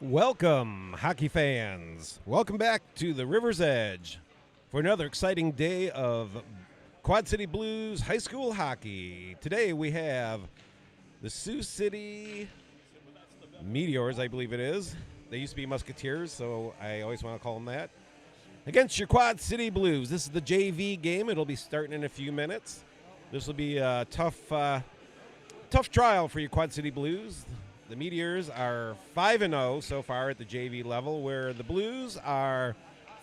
Welcome, hockey fans. Welcome back to the River's Edge for another exciting day of Quad City Blues high school hockey. Today we have the Sioux City Meteors, I believe it is. They used to be Musketeers, so I always want to call them that. Against your Quad City Blues. This is the JV game. It'll be starting in a few minutes. This will be a tough trial for your Quad City Blues. The Meteors are 5-0 so far at the JV level, where the Blues are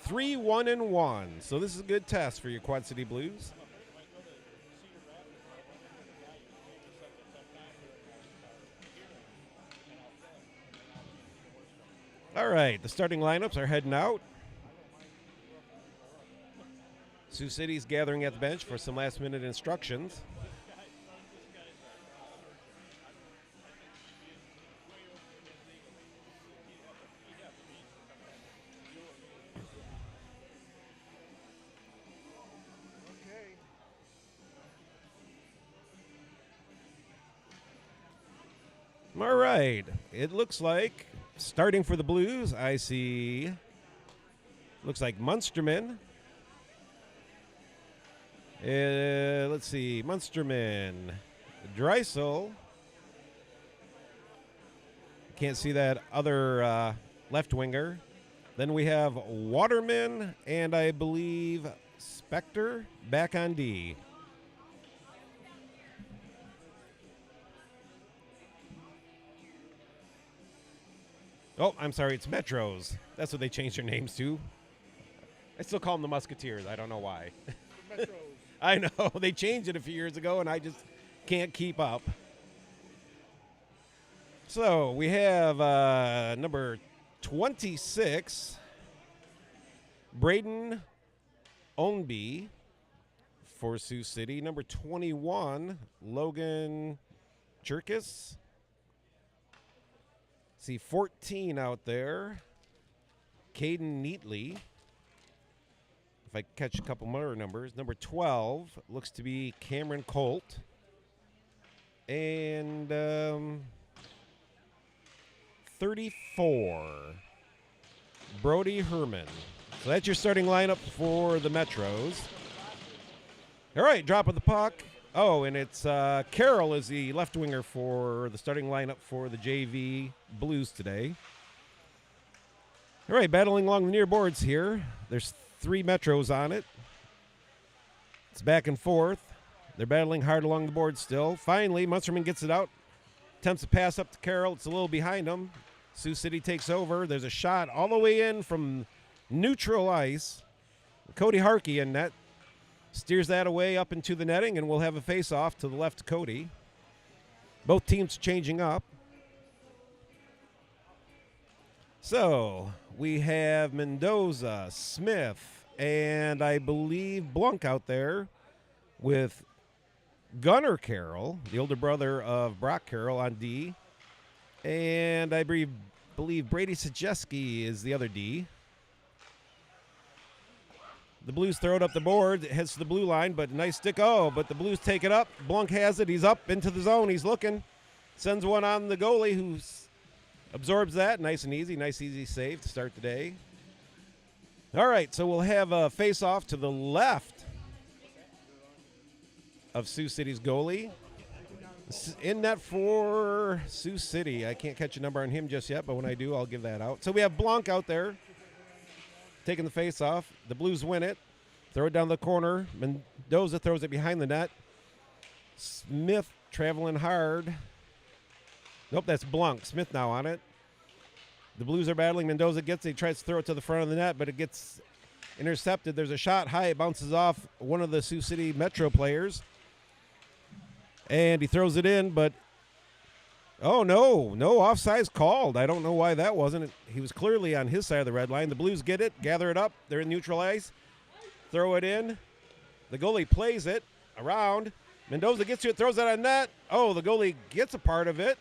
3-1-1. So this is a good test for your Quad City Blues. All right, the starting lineups are heading out. Sioux City's gathering at the bench for some last-minute instructions. All right, it looks like starting for the Blues, I see, looks like Munsterman. Let's see, Munsterman, Dreisel. Can't see that other left winger. Then we have Waterman and I believe Spector back on D. Oh, I'm sorry, it's Metros. That's what they changed their names to. I still call them the Musketeers. I don't know why. Metros. I know. They changed it a few years ago, and I just can't keep up. So we have number 26, Braden Ownby for Sioux City. Number 21, Logan Cherkis. See 14 out there, Caden Neatley. If I catch a couple more numbers, number 12 looks to be Cameron Colt. And 34, Brody Herman. So that's your starting lineup for the Metros. All right, drop of the puck. Oh, and it's Carroll is the left winger for the starting lineup for the JV Blues today. All right, battling along the near boards here. There's 3 Metros on it. It's back and forth. They're battling hard along the board still. Finally, Munsterman gets it out. Attempts to pass up to Carroll. It's a little behind him. Sioux City takes over. There's a shot all the way in from neutral ice. Cody Harkey in net. Steers that away up into the netting, and we'll have a face-off to the left of Cody. Both teams changing up. So we have Mendoza, Smith, and I believe Blunk out there with Gunnar Carroll, the older brother of Brock Carroll, on D. And I believe Brady Sajeski is the other D. The Blues throw it up the board. It heads to the blue line, but nice stick. Oh, but the Blues take it up. Blunk has it. He's up into the zone. He's looking. Sends one on the goalie who absorbs that. Nice and easy. Nice, easy save to start the day. All right, so we'll have a face-off to the left of Sioux City's goalie. In net for Sioux City. I can't catch a number on him just yet, but when I do, I'll give that out. So we have Blanc out there taking the face-off. The Blues win it. Throw it down the corner. Mendoza throws it behind the net. Smith traveling hard. Nope, that's Blanc. Smith now on it. The Blues are battling. Mendoza gets it. He tries to throw it to the front of the net, but it gets intercepted. There's a shot high. It bounces off one of the Sioux City Metro players. And he throws it in, but oh, no offsides called. I don't know why that wasn't. He was clearly on his side of the red line. The Blues get it, gather it up. They're in neutral ice. Throw it in. The goalie plays it around. Mendoza gets to it, throws it on net. Oh, the goalie gets a part of it.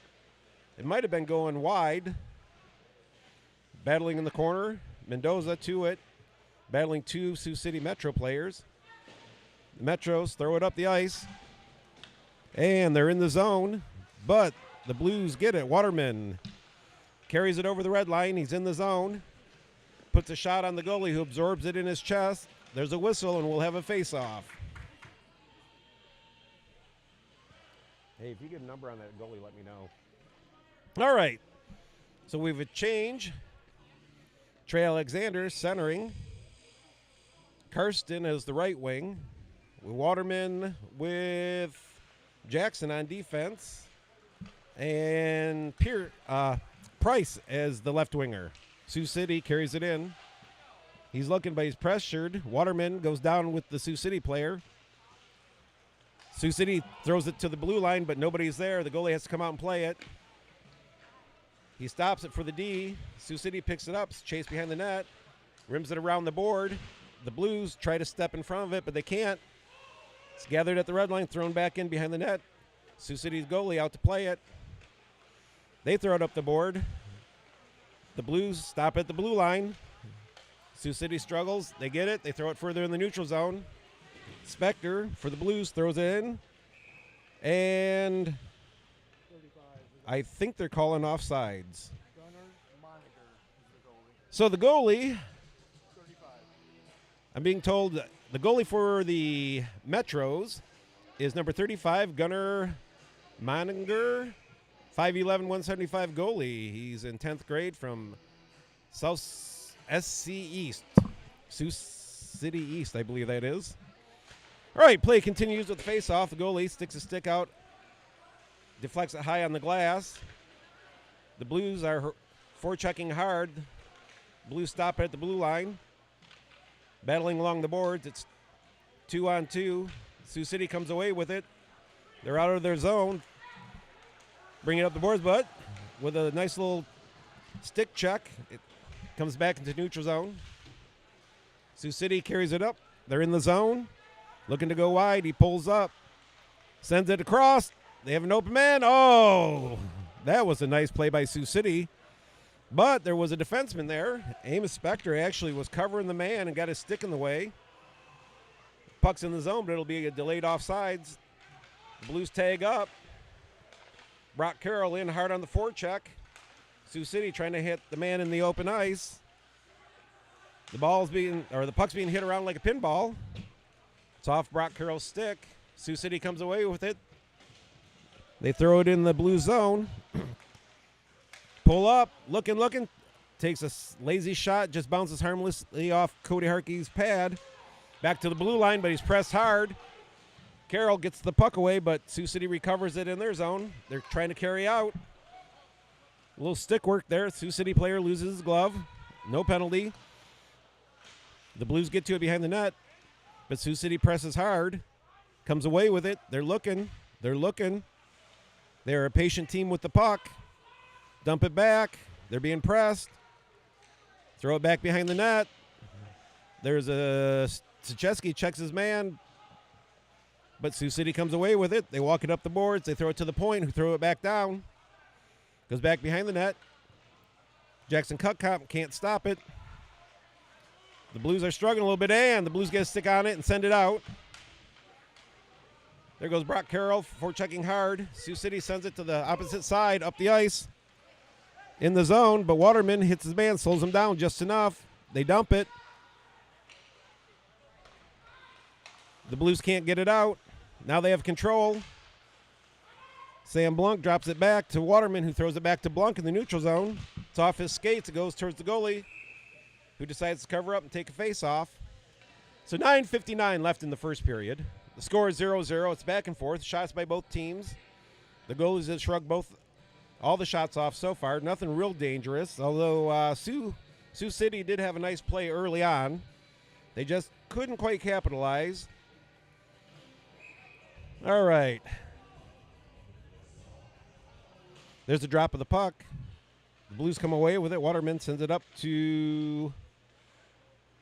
It might have been going wide. Battling in the corner. Mendoza to it. Battling 2 Sioux City Metro players. The Metros throw it up the ice. And they're in the zone, but the Blues get it. Waterman carries it over the red line. He's in the zone. Puts a shot on the goalie who absorbs it in his chest. There's a whistle, and we'll have a face-off. Hey, if you get a number on that goalie, let me know. All right. So we have a change. Trey Alexander centering. Karsten as the right wing. Waterman with Jackson on defense. And Price as the left winger. Sioux City carries it in. He's looking, but he's pressured. Waterman goes down with the Sioux City player. Sioux City throws it to the blue line, but nobody's there. The goalie has to come out and play it. He stops it for the D. Sioux City picks it up, chase behind the net, rims it around the board. The Blues try to step in front of it, but they can't. It's gathered at the red line, thrown back in behind the net. Sioux City's goalie out to play it. They throw it up the board. The Blues stop at the blue line. Sioux City struggles. They get it. They throw it further in the neutral zone. Spector for the Blues throws it in. And I think they're calling offsides. So the goalie, I'm being told the goalie for the Metros is number 35, Gunnar Moninger, 5'11", 175 goalie. He's in 10th grade from South SC East, Sioux City East, I believe that is. All right, play continues with the face-off. The goalie sticks a stick out, deflects it high on the glass. The Blues are forechecking hard. Blues stop at the blue line. Battling along the boards. It's 2-on-2. Sioux City comes away with it. They're out of their zone. Bring it up the boards, but with a nice little stick check, it comes back into neutral zone. Sioux City carries it up. They're in the zone. Looking to go wide. He pulls up. Sends it across. They have an open man. Oh, that was a nice play by Sioux City. But there was a defenseman there. Amos Spector actually was covering the man and got his stick in the way. Puck's in the zone, but it'll be a delayed offsides. The Blues tag up. Brock Carroll in hard on the forecheck. Sioux City trying to hit the man in the open ice. The puck's being hit around like a pinball. It's off Brock Carroll's stick. Sioux City comes away with it. They throw it in the blue zone. Pull up, looking. Takes a lazy shot, just bounces harmlessly off Cody Harkey's pad. Back to the blue line, but he's pressed hard. Carroll gets the puck away, but Sioux City recovers it in their zone. They're trying to carry out. A little stick work there. Sioux City player loses his glove. No penalty. The Blues get to it behind the net, but Sioux City presses hard. Comes away with it. They're looking. They're a patient team with the puck. Dump it back. They're being pressed. Throw it back behind the net. There's a Stachewski checks his man, but Sioux City comes away with it. They walk it up the boards. They throw it to the point, who throw it back down. Goes back behind the net. Jackson Cutcomb can't stop it. The Blues are struggling a little bit, and the Blues get a stick on it and send it out. There goes Brock Carroll forechecking hard. Sioux City sends it to the opposite side, up the ice. In the zone, but Waterman hits his man, slows him down just enough. They dump it. The Blues can't get it out. Now they have control. Sam Blunk drops it back to Waterman, who throws it back to Blunk in the neutral zone. It's off his skates. It goes towards the goalie, who decides to cover up and take a face-off. So 9:59 left in the first period. The score is 0-0. It's back and forth. Shots by both teams. The goalies have shrugged all the shots off so far. Nothing real dangerous, although Sioux City did have a nice play early on. They just couldn't quite capitalize. All right. There's a drop of the puck. The Blues come away with it. Waterman sends it up to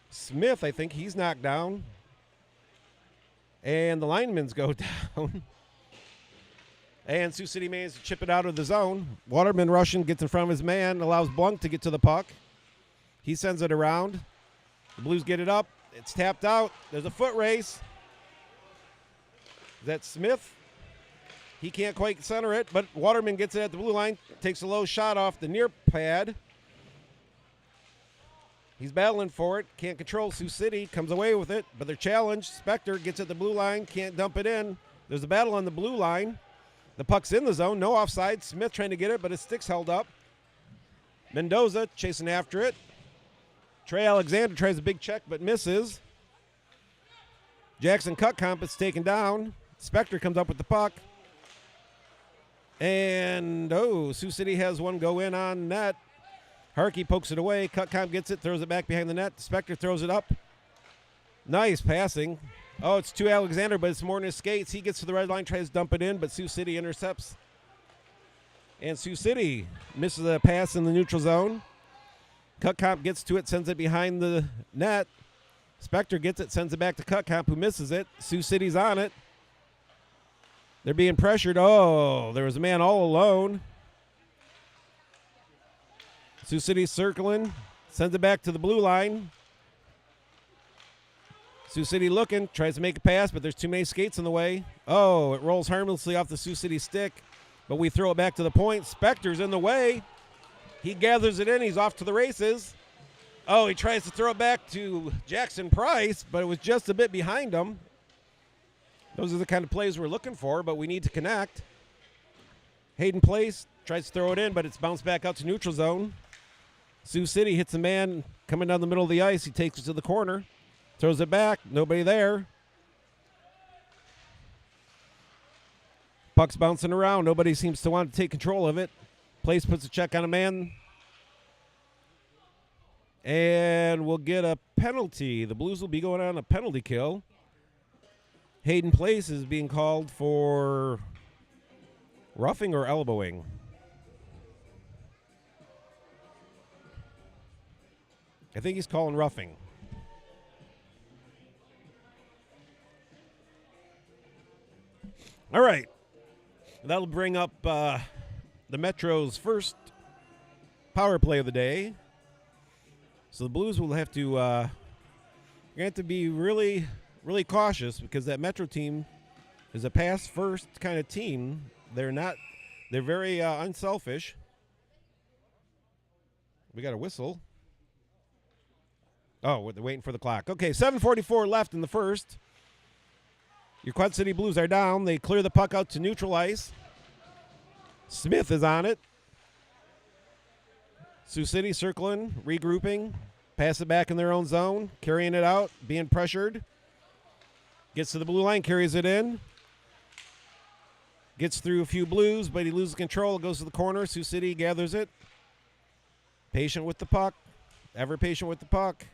Smith. I think he's knocked down. And the linemans go down. And Sioux City manages to chip it out of the zone. Waterman rushing, gets in front of his man, allows Blunk to get to the puck. He sends it around. The Blues get it up. It's tapped out. There's a foot race. Is that Smith? He can't quite center it, but Waterman gets it at the blue line, takes a low shot off the near pad. He's battling for it, can't control. Sioux City comes away with it, but they're challenged. Spector gets at the blue line, can't dump it in. There's a battle on the blue line. The puck's in the zone, no offside. Smith trying to get it, but his stick's held up. Mendoza chasing after it. Trey Alexander tries a big check, but misses. Jackson Cutcomp is taken down. Spector comes up with the puck. And, Sioux City has one go in on net. Harkey pokes it away. Cutcomp gets it, throws it back behind the net. Spector throws it up. Nice passing. Oh, it's to Alexander, but it's more in his skates. He gets to the red line, tries to dump it in, but Sioux City intercepts. And Sioux City misses a pass in the neutral zone. Cutcomp gets to it, sends it behind the net. Spector gets it, sends it back to Cutcomp, who misses it. Sioux City's on it. They're being pressured. Oh, there was a man all alone. Sioux City circling, sends it back to the blue line. Sioux City looking, tries to make a pass, but there's too many skates in the way. Oh, it rolls harmlessly off the Sioux City stick, but we throw it back to the point. Spector's in the way. He gathers it in. He's off to the races. Oh, he tries to throw it back to Jackson Price, but it was just a bit behind him. Those are the kind of plays we're looking for, but we need to connect. Hayden Place tries to throw it in, but it's bounced back out to neutral zone. Sioux City hits a man coming down the middle of the ice. He takes it to the corner, throws it back. Nobody there. Puck's bouncing around. Nobody seems to want to take control of it. Place puts a check on a man. And we'll get a penalty. The Blues will be going on a penalty kill. Hayden Place is being called for roughing or elbowing. I think he's calling roughing. All right. That'll bring up the Metro's first power play of the day. So the Blues will have to be really, really cautious because that Metro team is a pass-first kind of team. They're very unselfish. We got a whistle. Oh, they're waiting for the clock. Okay, 7:44 left in the first. Your Quad City Blues are down. They clear the puck out to neutral ice. Smith is on it. Sioux City circling, regrouping. Pass it back in their own zone. Carrying it out, being pressured. Gets to the blue line, carries it in. Gets through a few Blues, but he loses control. Goes to the corner. Sioux City gathers it. Patient with the puck. Ever patient with the puck.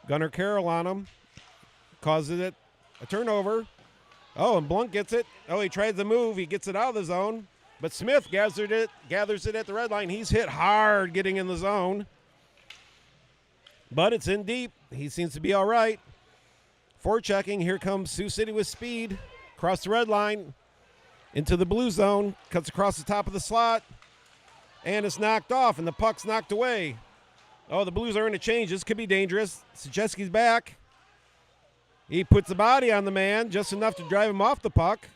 Gunnar Carroll on him. Causes it a turnover. Oh, and Blunt gets it. Oh, he tries the move. He gets it out of the zone. But Smith gathers it at the red line. He's hit hard getting in the zone. But it's in deep. He seems to be all right. Forechecking. Here comes Sioux City with speed. Across the red line. Into the blue zone. Cuts across the top of the slot. And it's knocked off, and the puck's knocked away. Oh, the Blues are in a change. This could be dangerous. Sajeski's back. He puts the body on the man, just enough to drive him off the puck.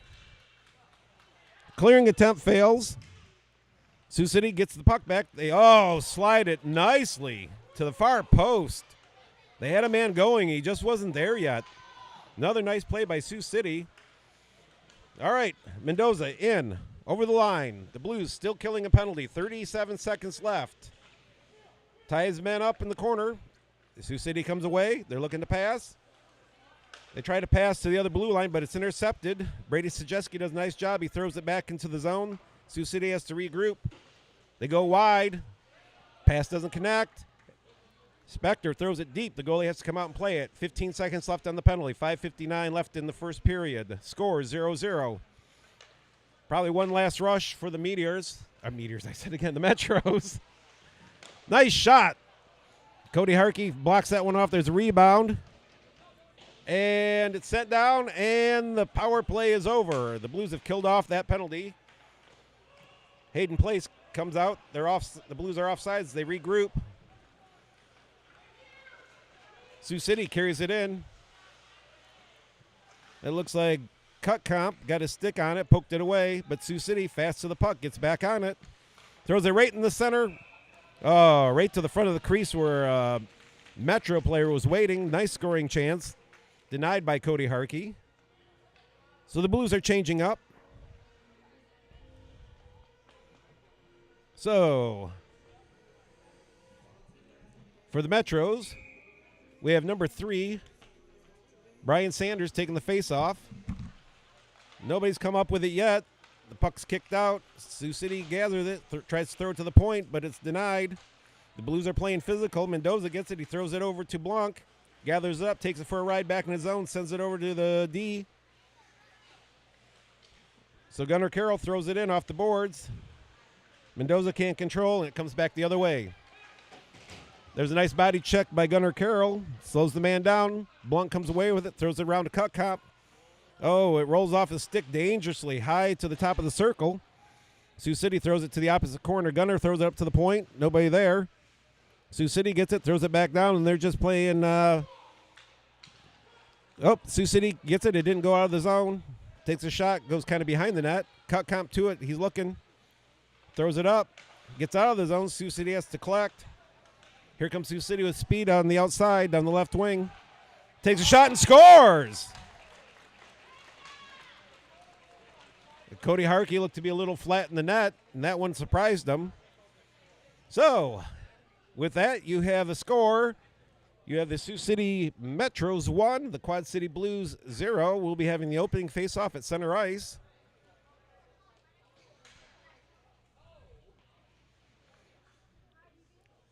Clearing attempt fails. Sioux City gets the puck back. They slide it nicely to the far post. They had a man going. He just wasn't there yet. Another nice play by Sioux City. All right, Mendoza in, over the line. The Blues still killing a penalty. 37 seconds left. Ties men up in the corner. Sioux City comes away. They're looking to pass. They try to pass to the other blue line, but it's intercepted. Brady Sajeski does a nice job. He throws it back into the zone. Sioux City has to regroup. They go wide. Pass doesn't connect. Spector throws it deep. The goalie has to come out and play it. 15 seconds left on the penalty. 5:59 left in the first period. Score 0-0. Probably one last rush for the Meteors. The Metros. Nice shot. Cody Harkey blocks that one off. There's a rebound. And it's sent down, and the power play is over. The Blues have killed off that penalty. Hayden Place comes out. They're off. The Blues are offsides. They regroup. Sioux City carries it in. It looks like Cut Comp got his stick on it, poked it away, but Sioux City fast to the puck, gets back on it, throws it right in the center. Oh, right to the front of the crease where Metro player was waiting. Nice scoring chance. Denied by Cody Harkey. So the Blues are changing up. So for the Metros, we have number 3, Brian Sanders taking the face-off. Nobody's come up with it yet. The puck's kicked out. Sioux City gathers it, tries to throw it to the point, but it's denied. The Blues are playing physical. Mendoza gets it. He throws it over to Blanc. Gathers it up, takes it for a ride back in his zone, sends it over to the D. So Gunnar Carroll throws it in off the boards. Mendoza can't control, and it comes back the other way. There's a nice body check by Gunnar Carroll. Slows the man down. Blanc comes away with it, throws it around to Cut Comp. Oh, it rolls off his stick dangerously high to the top of the circle. Sioux City throws it to the opposite corner. Gunnar throws it up to the point. Nobody there. Sioux City gets it, throws it back down, and they're just playing. Sioux City gets it. It didn't go out of the zone. Takes a shot, goes kind of behind the net. Cut Comp to it. He's looking. Throws it up. Gets out of the zone. Sioux City has to collect. Here comes Sioux City with speed on the outside, down the left wing. Takes a shot and scores! Cody Harkey looked to be a little flat in the net, and that one surprised him. So, with that, you have a score. You have the Sioux City Metros 1, the Quad City Blues 0. We'll be having the opening face-off at center ice.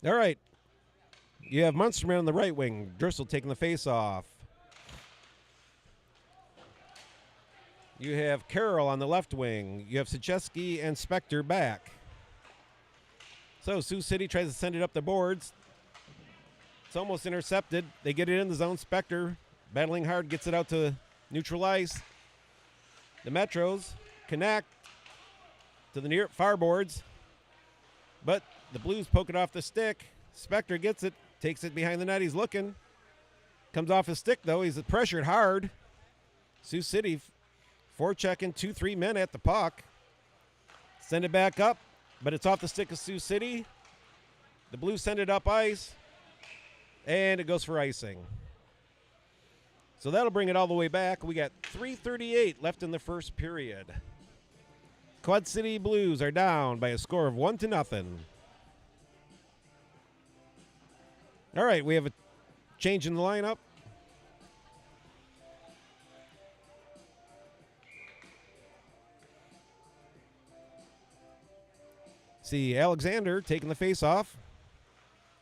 All right. You have Munsterman on the right wing. Dressel taking the face-off. You have Carroll on the left wing. You have Sacheski and Spector back. So Sioux City tries to send it up the boards. It's almost intercepted. They get it in the zone. Spector, battling hard, gets it out to neutral ice. The Metros connect to the near far boards. But the Blues poke it off the stick. Spector gets it, takes it behind the net. He's looking. Comes off his stick, though. He's pressured hard. Sioux City forechecking 2-3 men at the puck. Send it back up, but it's off the stick of Sioux City. The Blues send it up ice, and it goes for icing. So that'll bring it all the way back. We got 3:38 left in the first period. Quad City Blues are down by a score of 1-0. All right, we have a change in the lineup. See Alexander taking the face off.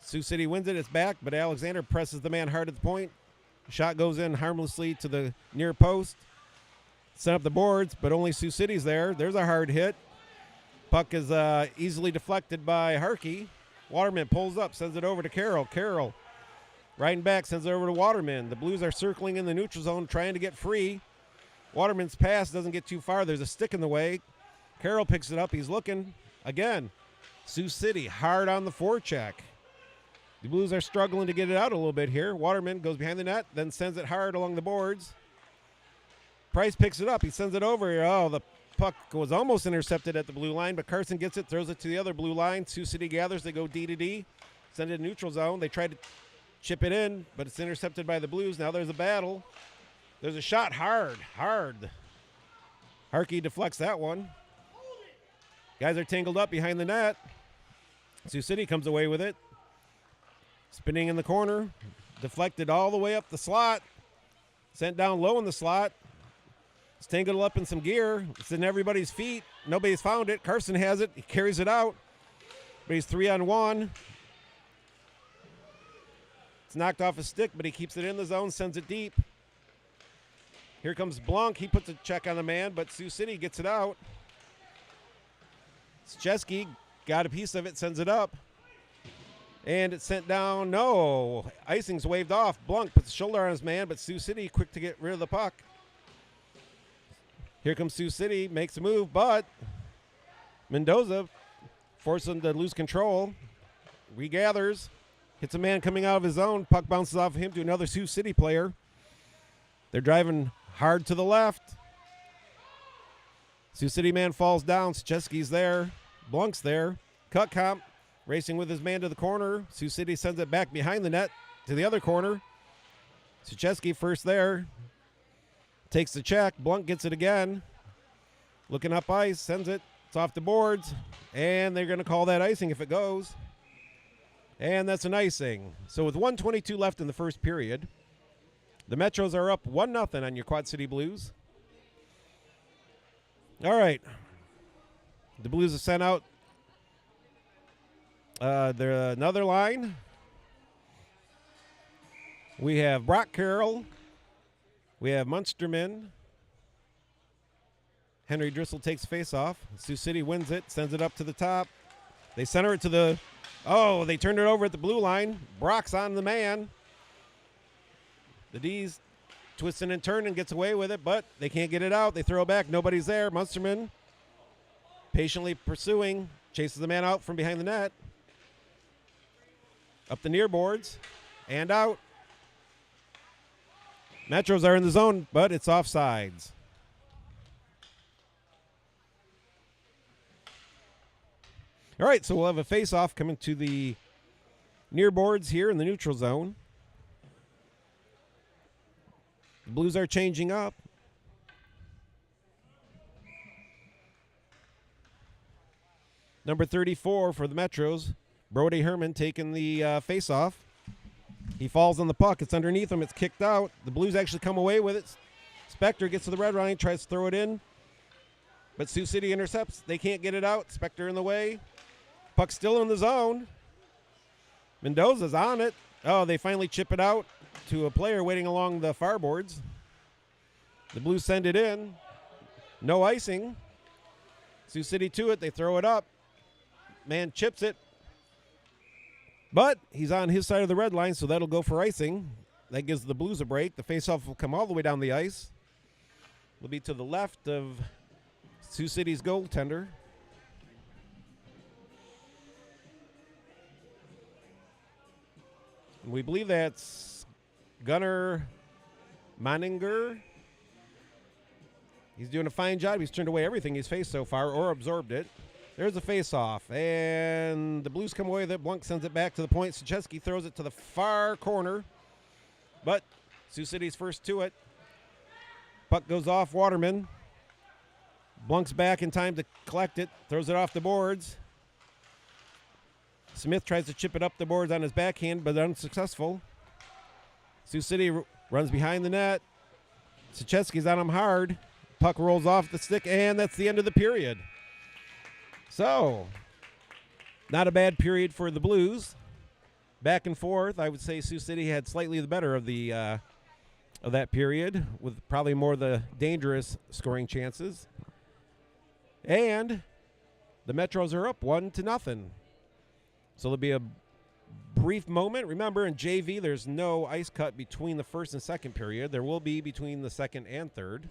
Sioux City wins it. It's back, but Alexander presses the man hard at the point. Shot goes in harmlessly to the near post. Set up the boards, but only Sioux City's there. There's a hard hit. Puck is easily deflected by Harkey. Waterman pulls up, sends it over to Carroll. Carroll riding back, sends it over to Waterman. The Blues are circling in the neutral zone, trying to get free. Waterman's pass doesn't get too far. There's a stick in the way. Carroll picks it up. He's looking. Again, Sioux City hard on the forecheck. The Blues are struggling to get it out a little bit here. Waterman goes behind the net, then sends it hard along the boards. Price picks it up. He sends it over. Oh, the puck was almost intercepted at the blue line, but Carson gets it, throws it to the other blue line. Sioux City gathers. They go D to D, send it to neutral zone. They try to chip it in, but it's intercepted by the Blues. Now there's a battle. There's a shot hard. Harkey deflects that one. Guys are tangled up behind the net. Sioux City comes away with it. Spinning in the corner. Deflected all the way up the slot. Sent down low in the slot. It's tangled up in some gear. It's in everybody's feet. Nobody's found it. Carson has it. He carries it out. But he's 3-on-1. It's knocked off his stick, but he keeps it in the zone, sends it deep. Here comes Blanc. He puts a check on the man, but Sioux City gets it out. Szczeski got a piece of it, sends it up. And it's sent down. No. Icing's waved off. Blanc puts a shoulder on his man, but Sioux City quick to get rid of the puck. Here comes Sioux City, makes a move, but Mendoza forces him to lose control. Regathers. Hits a man coming out of his zone. Puck bounces off of him to another Sioux City player. They're driving hard to the left. Sioux City man falls down. Sucheski's there. Blunk's there. Cut comp racing with his man to the corner. Sioux City sends it back behind the net to the other corner. Sucheski first there. Takes the check. Blunk gets it again. Looking up ice. Sends it. It's off the boards. And they're going to call that icing if it goes. And that's an icing. So with 1:22 left in the first period, the Metros are up 1-0 on your Quad City Blues. All right. The Blues have sent out another line. We have Brock Carroll. We have Munsterman. Henry Drissel takes face off. Sioux City wins it, sends it up to the top. They center it to the... Oh, they turned it over at the blue line. Brock's on the man. The D's twisting and turning, gets away with it, but they can't get it out. They throw it back. Nobody's there. Munsterman patiently pursuing, chases the man out from behind the net. Up the near boards and out. Metros are in the zone, but it's offsides. All right, so we'll have a face-off coming to the near boards here in the neutral zone. The Blues are changing up. Number 34 for the Metros, Brody Herman taking the face-off. He falls on the puck. It's underneath him. It's kicked out. The Blues actually come away with it. Spector gets to the red line, tries to throw it in. But Sioux City intercepts. They can't get it out. Spector in the way. Puck's still in the zone. Mendoza's on it. Oh, they finally chip it out to a player waiting along the far boards. The Blues send it in. No icing. Sioux City to it. They throw it up. Man chips it. But he's on his side of the red line, so that'll go for icing. That gives the Blues a break. The faceoff will come all the way down the ice. Will be to the left of Sioux City's goaltender. We believe that's Gunnar Manninger. He's doing a fine job. He's turned away everything he's faced so far or absorbed it. There's a face-off, and the Blues come away with it. Blunk sends it back to the point. Sucheski throws it to the far corner, but Sioux City's first to it. Puck goes off Waterman. Blunk's back in time to collect it, throws it off the boards. Smith tries to chip it up the boards on his backhand, but unsuccessful. Sioux City runs behind the net. Sucheski's on him hard. Puck rolls off the stick, and that's the end of the period. So, not a bad period for the Blues. Back and forth, I would say Sioux City had slightly the better of the of that period, with probably more of the dangerous scoring chances. And the Metros are up 1-0. So there'll be a brief moment. Remember, in JV, there's no ice cut between the first and second period. There will be between the second and third.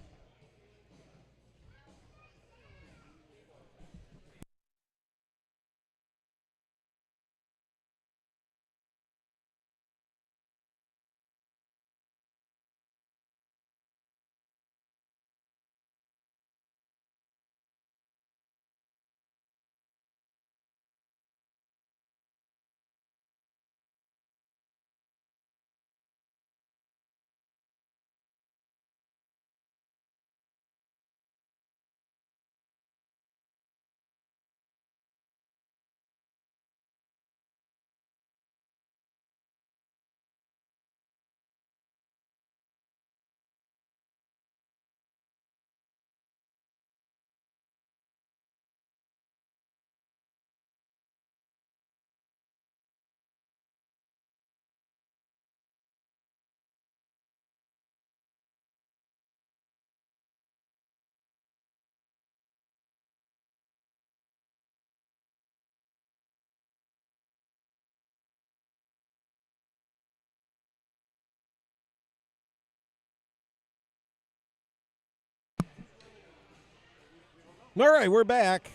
All right, we're back.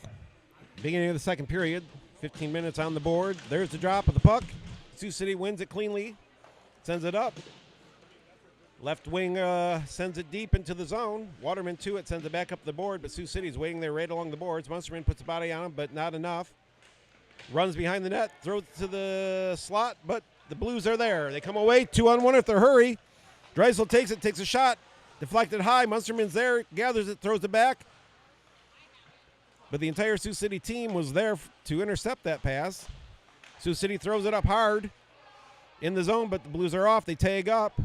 Beginning of the second period. 15 minutes on the board. There's the drop of the puck. Sioux City wins it cleanly. Sends it up. Left wing sends it deep into the zone. Waterman to it, sends it back up the board, but Sioux City's waiting there right along the boards. Munsterman puts a body on him, but not enough. Runs behind the net, throws it to the slot, but the Blues are there. They come away 2-on-1 if they're hurry. Drysdale takes it, takes a shot, deflected high. Munsterman's there, gathers it, throws it back. But the entire Sioux City team was there to intercept that pass. Sioux City throws it up hard in the zone, but the Blues are off. They tag up.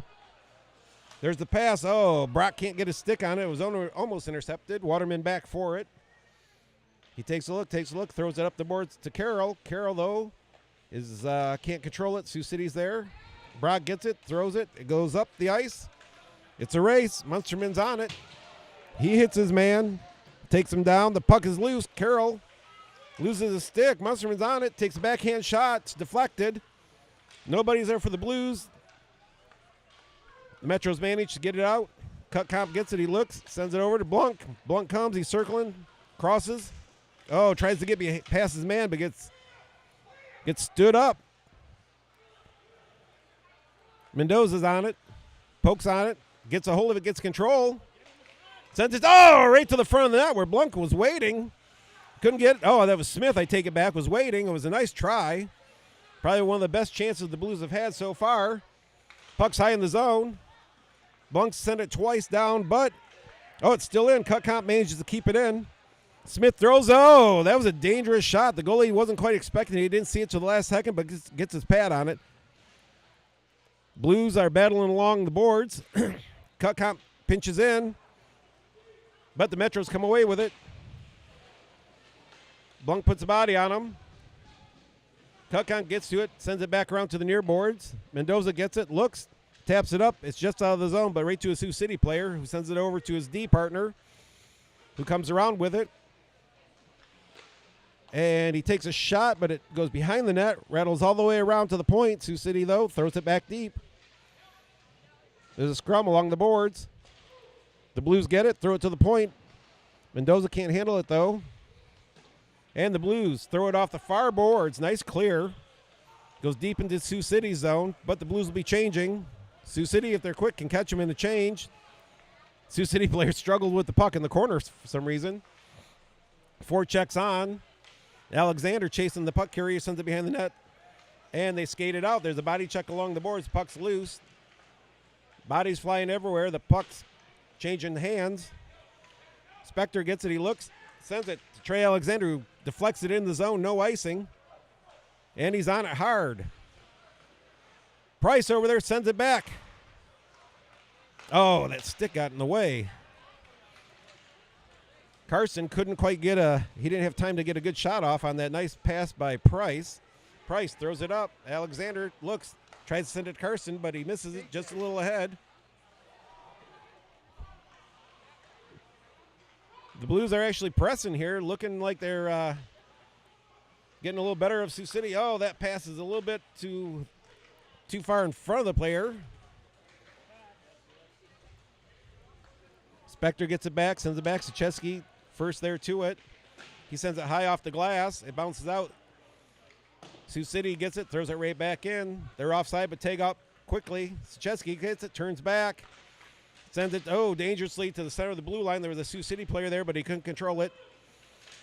There's the pass. Oh, Brock can't get his stick on it. It was almost intercepted. Waterman back for it. He takes a look, throws it up the boards to Carroll. Carroll, though, is can't control it. Sioux City's there. Brock gets it, throws it. It goes up the ice. It's a race. Munsterman's on it. He hits his man, takes him down. The puck is loose. Carroll loses his stick. Munsterman's on it, takes a backhand shot. It's deflected. Nobody's there for the Blues. The Metros managed to get it out. Cutcomp gets it. He looks, sends it over to Blunk. Blunk comes. He's circling, crosses. Oh, tries to get past his man, but gets stood up. Mendoza's on it. Pokes on it. Gets a hold of it. Gets control. Sends it, right to the front of the net where Blunk was waiting. Couldn't get it. Oh, that was Smith, I take it back, was waiting. It was a nice try. Probably one of the best chances the Blues have had so far. Puck's high in the zone. Blunk sent it twice down, but, it's still in. Cutcomp manages to keep it in. Smith throws. Oh, that was a dangerous shot. The goalie wasn't quite expecting it. He didn't see it till the last second, but gets his pad on it. Blues are battling along the boards. Cutcomp pinches in, but the Metros come away with it. Blunk puts a body on him. Cutcomp gets to it, sends it back around to the near boards. Mendoza gets it, looks, taps it up. It's just out of the zone, but right to a Sioux City player who sends it over to his D partner, who comes around with it. And he takes a shot, but it goes behind the net, rattles all the way around to the point. Sioux City, though, throws it back deep. There's a scrum along the boards. The Blues get it, throw it to the point. Mendoza can't handle it, though. And the Blues throw it off the far boards. Nice clear. Goes deep into Sioux City's zone, but the Blues will be changing. Sioux City, if they're quick, can catch them in the change. Sioux City players struggled with the puck in the corner for some reason. 4 checks on. Alexander chasing the puck carrier, sends it behind the net, and they skate it out. There's a body check along the boards. Puck's loose. Bodies flying everywhere. The puck's changing hands. Spector gets it. He looks, sends it to Trey Alexander, who deflects it in the zone. No icing. And he's on it hard. Price over there sends it back. Oh, that stick got in the way. Carson couldn't quite he didn't have time to get a good shot off on that nice pass by Price. Price throws it up. Alexander looks, tries to send it to Carson, but he misses it just a little ahead. The Blues are actually pressing here, looking like they're getting a little better of Sioux City. Oh, that pass is a little bit too far in front of the player. Spector gets it back, sends it back. Sachesky first there to it. He sends it high off the glass. It bounces out. Sioux City gets it, throws it right back in. They're offside, but take up quickly. Sachesky gets it, turns back. Sends it, dangerously to the center of the blue line. There was a Sioux City player there, but he couldn't control it.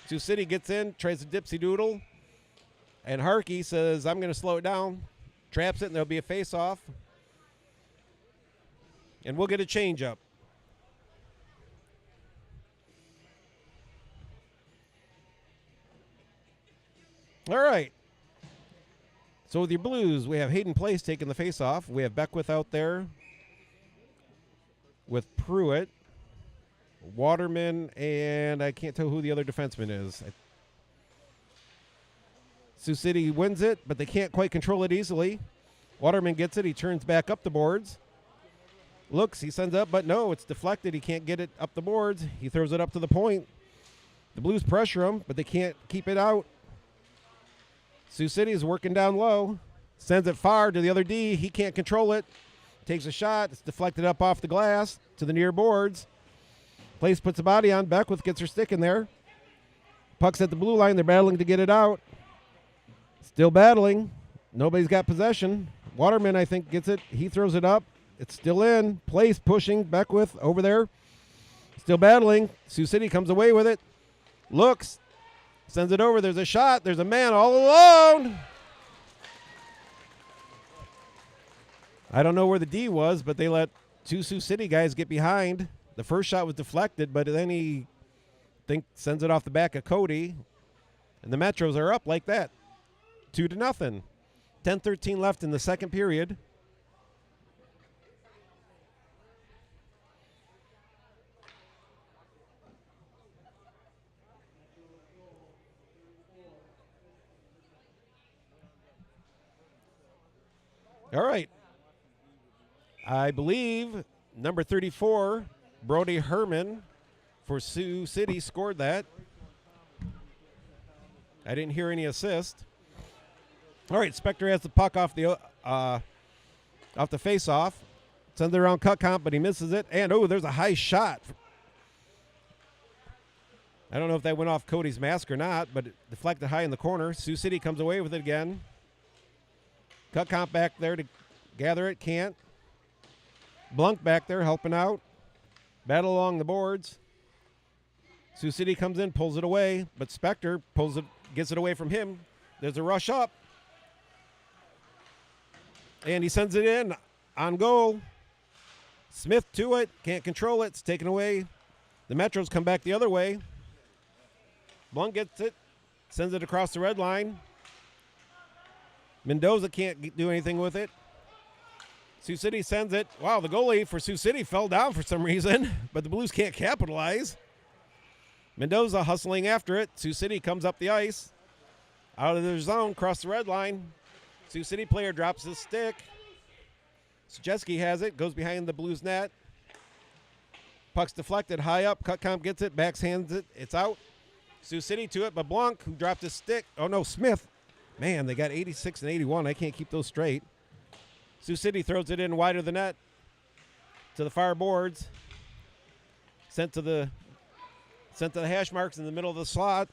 Sioux City gets in, tries to dipsy doodle. And Harkey says, I'm going to slow it down. Traps it, and there'll be a face-off. And we'll get a change-up. All right. So with your Blues, we have Hayden Place taking the face-off. We have Beckwith out there with Pruitt, Waterman, and I can't tell who the other defenseman is. Sioux City wins it, but they can't quite control it easily. Waterman gets it. He turns back up the boards. Looks, he sends up, but no, it's deflected. He can't get it up the boards. He throws it up to the point. The Blues pressure him, but they can't keep it out. Sioux City is working down low. Sends it far to the other D. He can't control it. Takes a shot. It's deflected up off the glass to the near boards. Place puts a body on. Beckwith gets her stick in there. Puck's at the blue line. They're battling to get it out. Still battling. Nobody's got possession. Waterman, I think, gets it. He throws it up. It's still in place, pushing Beckwith over there. Still battling. Sioux City comes away with it. Looks. Sends it over. There's a shot. There's a man all alone. I don't know where the D was, but they let two Sioux City guys get behind. The first shot was deflected, but then he sends it off the back of Cody. And the Metros are up like that. 2-0. 10-13 left in the second period. All right. I believe number 34, Brody Herman for Sioux City scored that. I didn't hear any assist. All right, Spector has the puck off the face-off. Sends it around Cutcomp, but he misses it. And, there's a high shot. I don't know if that went off Cody's mask or not, but it deflected high in the corner. Sioux City comes away with it again. Cutcomp back there to gather it, can't. Blunk back there helping out. Battle along the boards. Sioux City comes in, pulls it away, but Spector gets it away from him. There's a rush up. And he sends it in on goal. Smith to it, can't control it, it's taken away. The Metros come back the other way. Blunk gets it, sends it across the red line. Mendoza can't do anything with it. Sioux City sends it. Wow, the goalie for Sioux City fell down for some reason, but the Blues can't capitalize. Mendoza hustling after it. Sioux City comes up the ice. Out of their zone, cross the red line. Sioux City player drops his stick. Sajeski has it, goes behind the Blues net. Puck's deflected high up. Cutcomp gets it, backshands it. It's out. Sioux City to it, but Blanc, who dropped his stick. Oh, no, Smith. Man, they got 86 and 81. I can't keep those straight. Sioux City throws it in wide of the net to the far boards. Sent to the hash marks in the middle of the slot.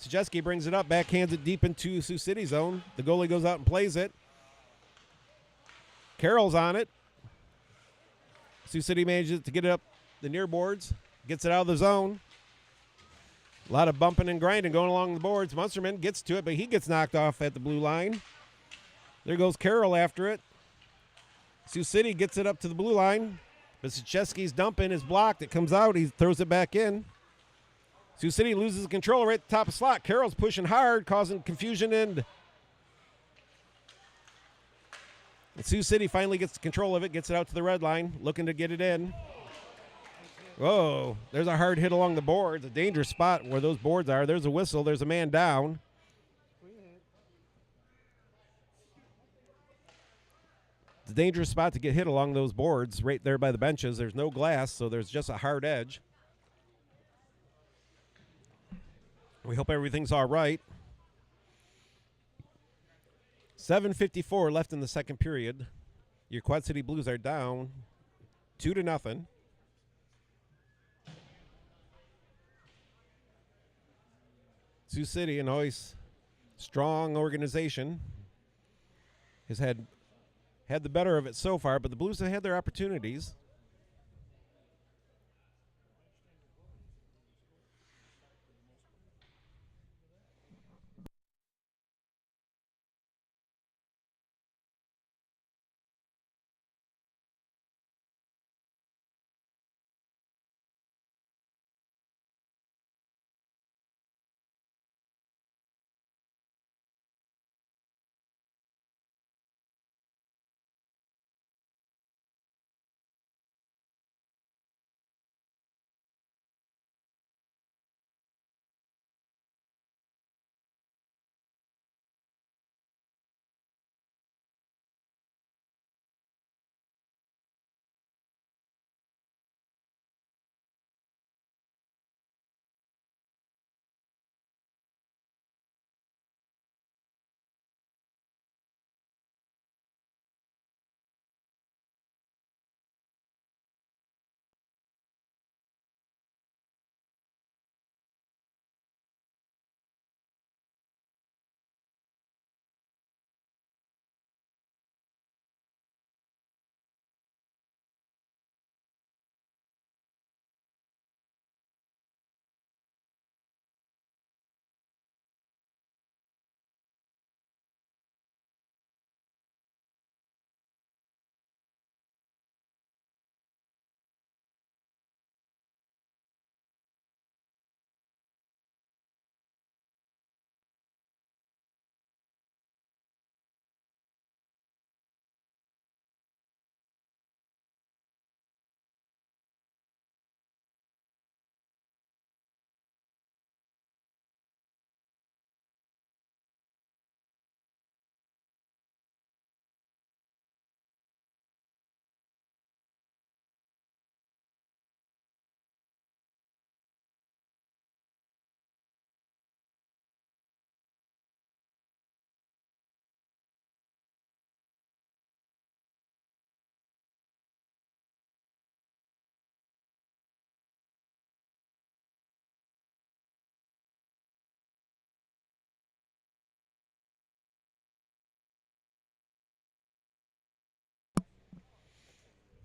Sajeski brings it up, backhands it deep into Sioux City zone. The goalie goes out and plays it. Carroll's on it. Sioux City manages to get it up the near boards. Gets it out of the zone. A lot of bumping and grinding going along the boards. Munsterman gets to it, but he gets knocked off at the blue line. There goes Carroll after it. Sioux City gets it up to the blue line. But Sajeski's dumping is blocked. It comes out. He throws it back in. Sioux City loses control right at the top of the slot. Carroll's pushing hard, causing confusion. And Sioux City finally gets control of it, gets it out to the red line, looking to get it in. Whoa, there's a hard hit along the boards, a dangerous spot where those boards are. There's a whistle. There's a man down. It's a dangerous spot to get hit along those boards right there by the benches. There's no glass, so there's just a hard edge. We hope everything's all right. 7:54 left in the second period. Your Quad City Blues are down 2-0. Sioux City, an always strong organization, has had the better of it so far, but the Blues have had their opportunities.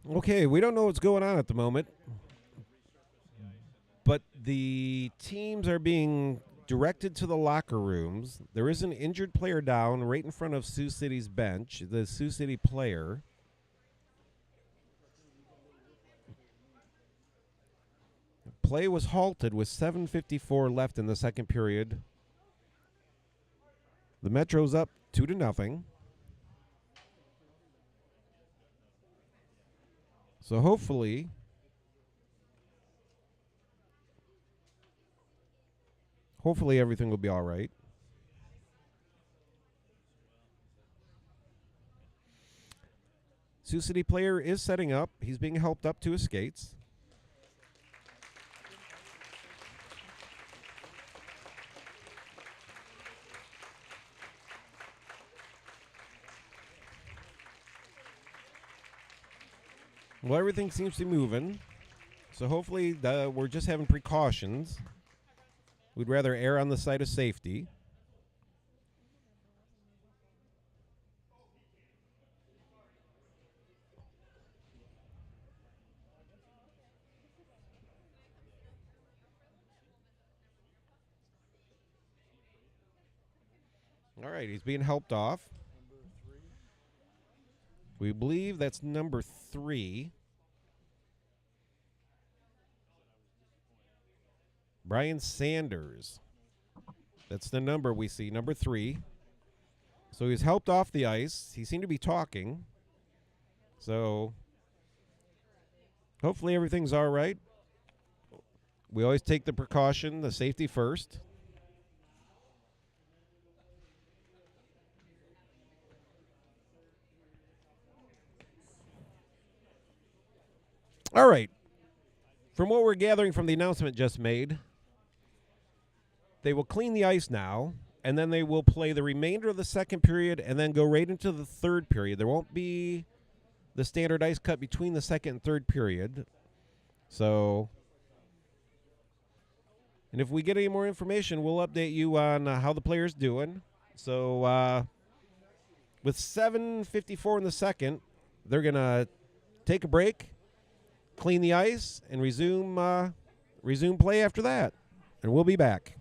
Okay, we don't know what's going on at the moment, but the teams are being directed to the locker rooms. There is an injured player down right in front of Sioux City's bench, the Sioux City player. Play was halted with 7:54 left in the second period. The Metro's up 2-0. So hopefully everything will be all right. Sioux City player is setting up. He's being helped up to his skates. Well, everything seems to be moving. So hopefully we're just having precautions. We'd rather err on the side of safety. All right, he's being helped off. We believe that's number 3. Brian Sanders. That's the number we see, number 3. So he's helped off the ice. He seemed to be talking. So hopefully everything's all right. We always take the precaution, the safety first. All right. From what we're gathering from the announcement just made, they will clean the ice now, and then they will play the remainder of the second period and then go right into the third period. There won't be the standard ice cut between the second and third period. So, and if we get any more information, we'll update you on how the player's doing. So, with 7:54 in the second, they're going to take a break, clean the ice, and resume play after that. And we'll be back.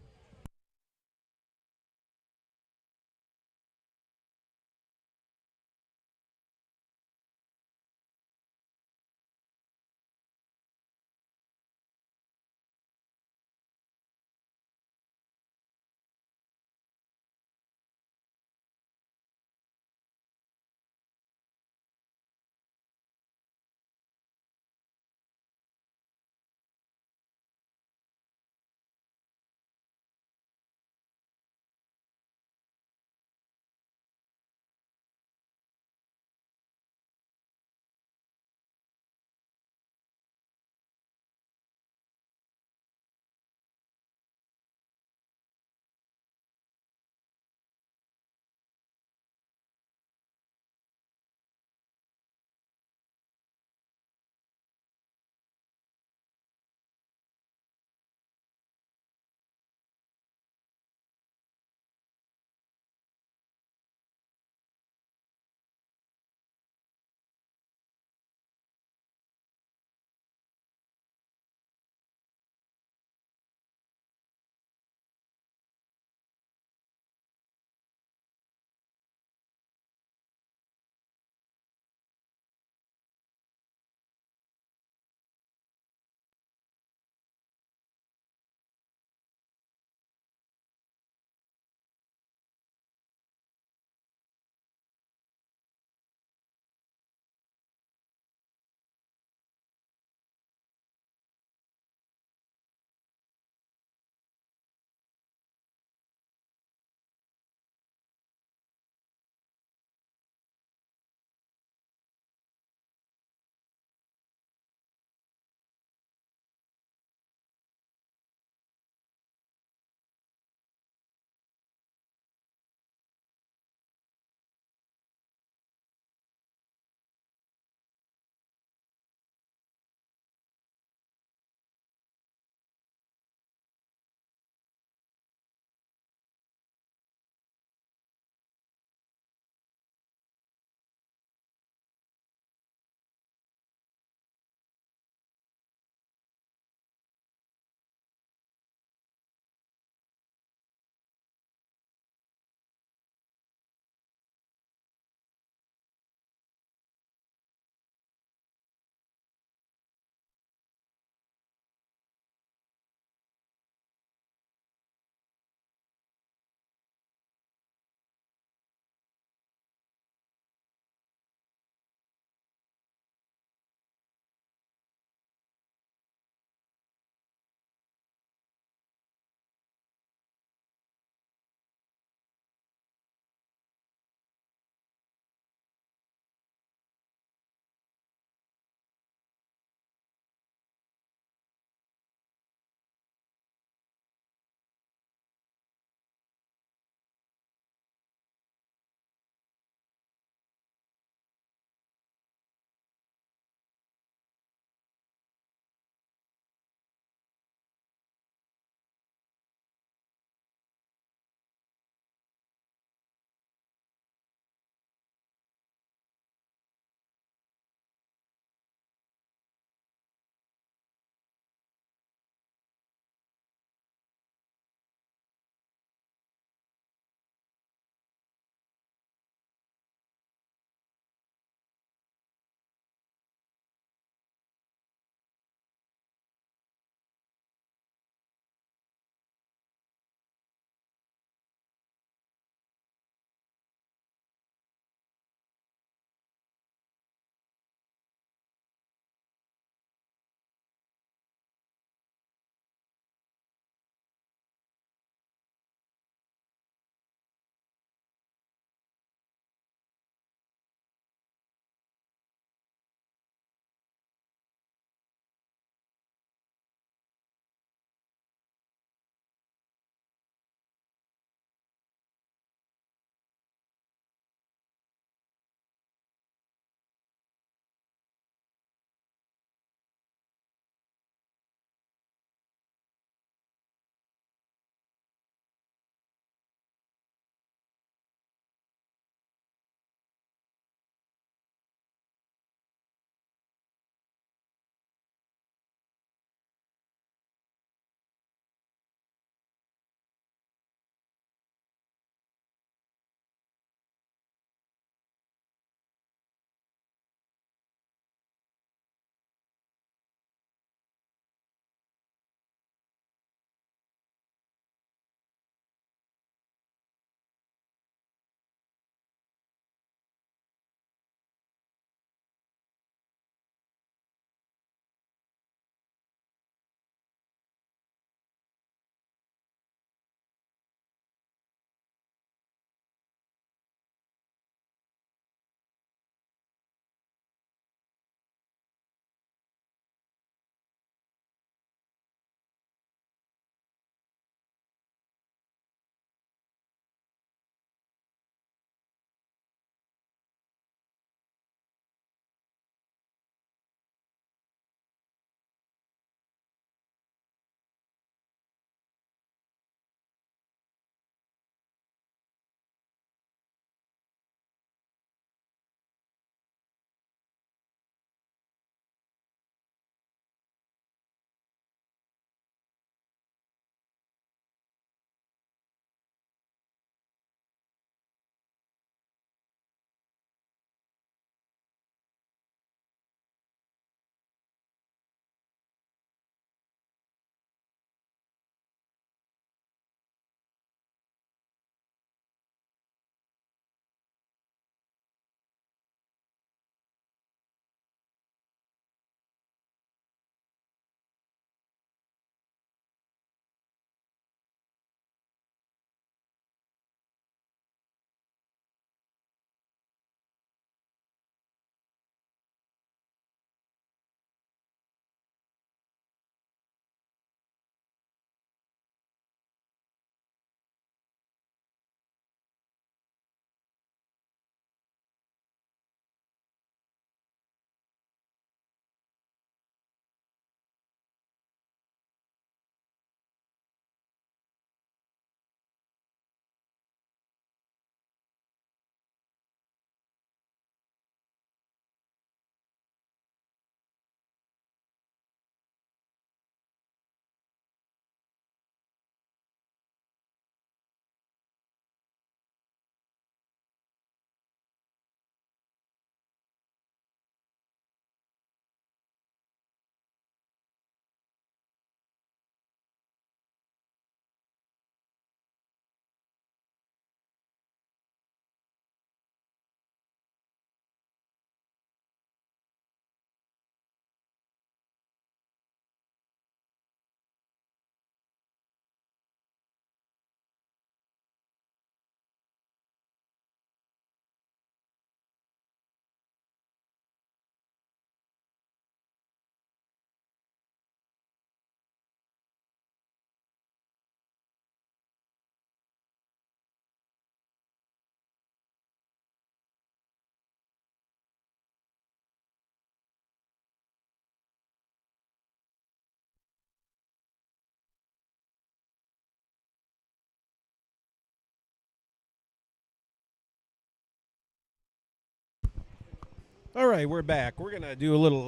All right, we're back. We're going to do a little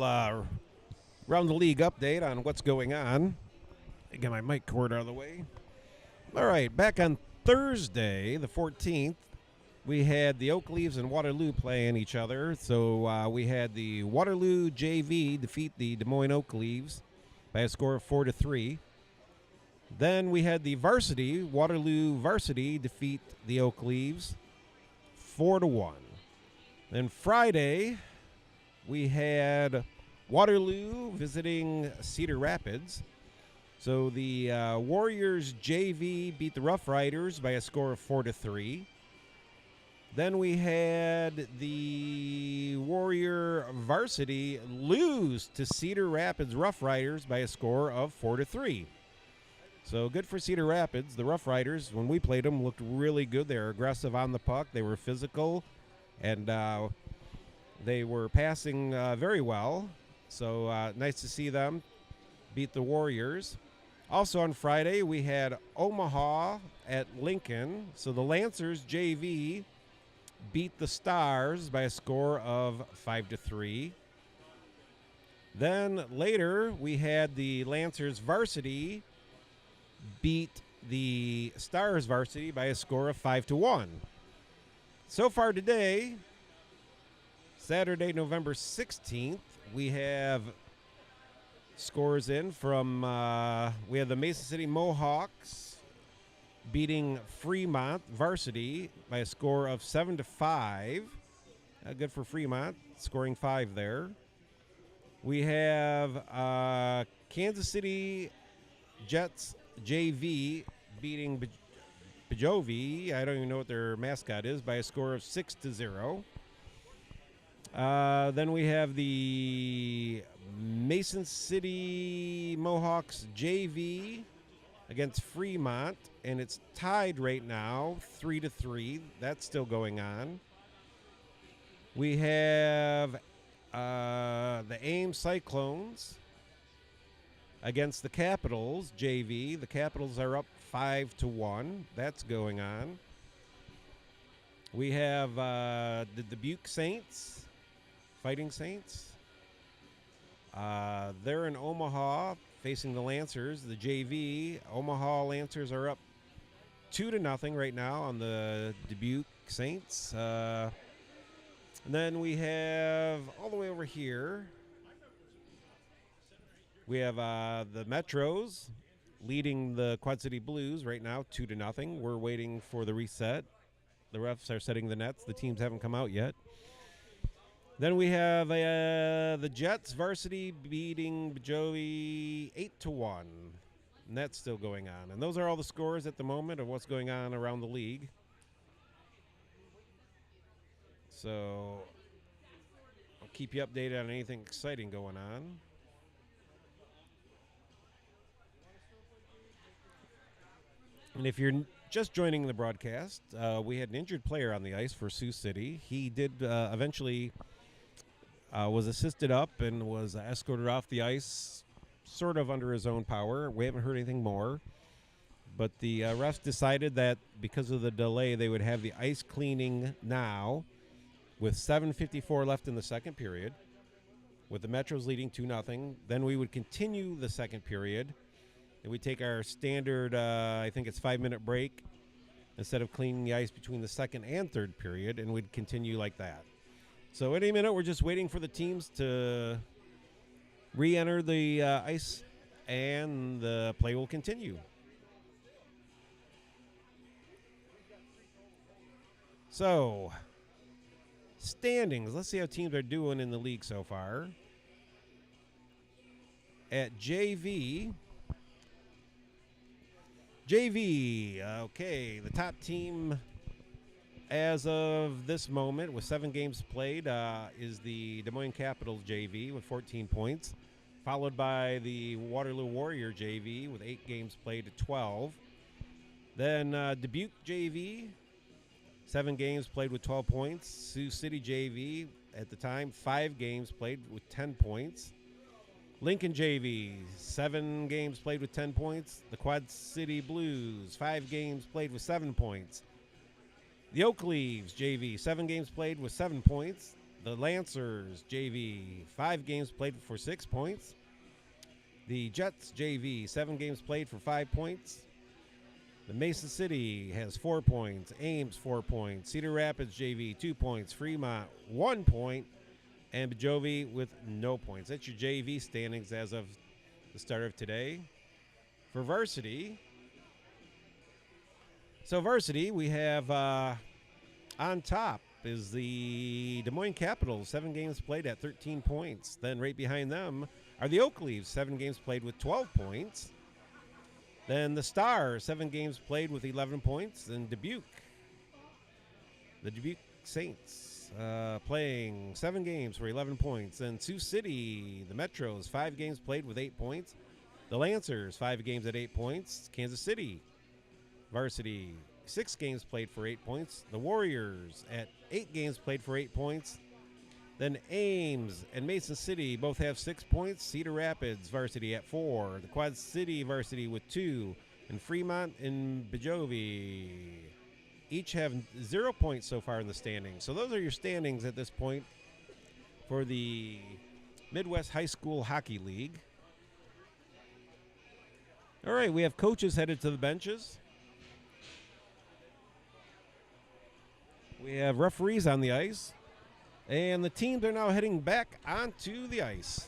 round the league update on what's going on. Get my mic cord out of the way. All right, back on Thursday, the 14th, we had the Oak Leaves and Waterloo playing each other. So we had the Waterloo JV defeat the Des Moines Oak Leaves by a score of 4-3. Then we had the varsity, Waterloo varsity, defeat the Oak Leaves 4-1. Then Friday, we had Waterloo visiting Cedar Rapids. So the Warriors JV beat the Rough Riders by a score of 4-3. Then we had the Warrior varsity lose to Cedar Rapids Rough Riders by a score of 4-3. So good for Cedar Rapids. The Rough Riders, when we played them, looked really good. They were aggressive on the puck. They were physical, and they were passing very well. So nice to see them beat the Warriors. Also on Friday, we had Omaha at Lincoln. So the Lancers JV beat the Stars by a score of 5-3. Then later, we had the Lancers varsity beat the Stars varsity by a score of 5-1. So far today, Saturday, November 16th, we have scores in from, we have the Mason City Mohawks beating Fremont varsity by a score of 7-5. Good for Fremont, scoring 5 there. We have Kansas City Jets JV beating Bajovi, I don't even know what their mascot is, by a score of 6-0. Then we have the Mason City Mohawks JV against Fremont, and it's tied right now, 3-3. That's still going on. We have the Ames Cyclones against the Capitals JV. The Capitals are up 5-1. That's going on. We have the Dubuque Saints, Fighting Saints. They're in Omaha facing the Lancers. The JV, Omaha Lancers are up 2-0 right now on the Dubuque Saints. And then we have all the way over here, we have the Metros leading the Quad City Blues right now 2-0. We're waiting for the reset. The refs are setting the nets. The teams haven't come out yet. Then we have the Jets varsity beating Joey 8-1. And that's still going on. And those are all the scores at the moment of what's going on around the league. So I'll keep you updated on anything exciting going on. And if you're just joining the broadcast, we had an injured player on the ice for Sioux City. He did eventually was assisted up and was escorted off the ice sort of under his own power. We haven't heard anything more. But the refs decided that because of the delay, they would have the ice cleaning now with 7:54 left in the second period, with the Metros leading 2-0. Then we would continue the second period, and we'd take our standard, I think it's 5-minute break, instead of cleaning the ice between the second and third period, and we'd continue like that. So any minute, we're just waiting for the teams to re-enter the ice, and the play will continue. So, standings. Let's see how teams are doing in the league so far. At JV, okay, the top team as of this moment with 7 games played is the Des Moines Capitals JV with 14 points, followed by the Waterloo Warrior JV with 8 games played at 12. Then Dubuque JV, 7 games played with 12 points. Sioux City JV at the time, 5 games played with 10 points. Lincoln JV, 7 games played with 10 points. The Quad City Blues, 5 games played with 7 points. The Oak Leaves JV, 7 games played with 7 points. The Lancers JV, 5 games played for 6 points. The Jets JV, 7 games played for 5 points. The Mason City has 4 points. Ames, 4 points. Cedar Rapids JV, 2 points. Fremont, 1 point. And Bajovy with no points. That's your JV standings as of the start of today. For varsity, we have on top is the Des Moines Capitals, 7 games played at 13 points. Then right behind them are the Oak Leaves, 7 games played with 12 points. Then the Stars, 7 games played with 11 points. Then Dubuque, the Dubuque Saints, playing 7 games for 11 points. Then Sioux City, the Metros, 5 games played with 8 points. The Lancers, 5 games at 8 points. Kansas City, varsity, 6 games played for 8 points. The Warriors at 8 games played for 8 points. Then Ames and Mason City both have 6 points. Cedar Rapids varsity at 4. The Quad City varsity with 2. And Fremont and Bajovy each have 0 points so far in the standings. So those are your standings at this point for the Midwest High School Hockey League. All right, we have coaches headed to the benches. We have referees on the ice. And the teams are now heading back onto the ice.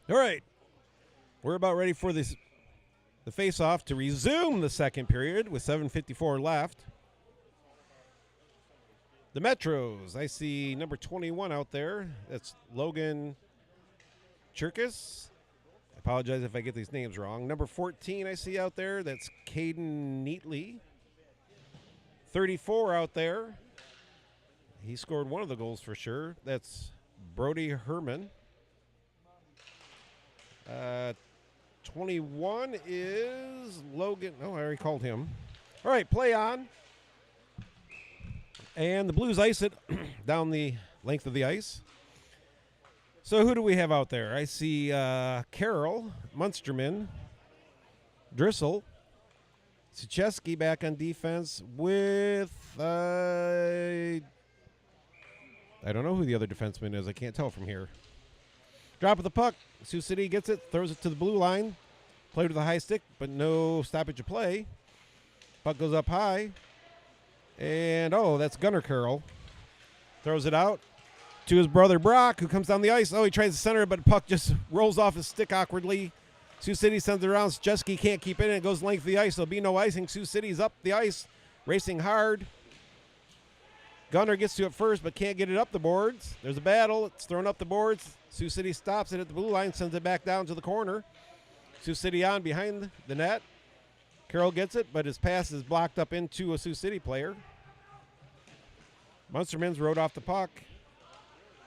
All right, we're about ready for the face-off to resume the second period with 7:54 left. The Metros, I see number 21 out there. That's Logan Chirkus. I apologize if I get these names wrong. Number 14 I see out there. That's Caden Neatley. 34 out there. He scored one of the goals for sure. That's Brody Herman. 21 is Logan. Oh, I already called him. All right, play on. And the Blues ice it down the length of the ice. So who do we have out there? I see Carroll, Munsterman, Drissel, Sucheski back on defense with, I don't know who the other defenseman is. I can't tell from here. Drop of the puck. Sioux City gets it, throws it to the blue line. Played with a high stick, but no stoppage of play. Puck goes up high. And, that's Gunnar Carroll. Throws it out to his brother Brock, who comes down the ice. He tries to center it, but the puck just rolls off his stick awkwardly. Sioux City sends it around. Jeski can't keep it, and it goes length of the ice. There'll be no icing. Sioux City's up the ice, racing hard. Gunnar gets to it first, but can't get it up the boards. There's a battle. It's thrown up the boards. Sioux City stops it at the blue line, sends it back down to the corner. Sioux City on behind the net. Carroll gets it, but his pass is blocked up into a Sioux City player. Munsterman's rode off the puck.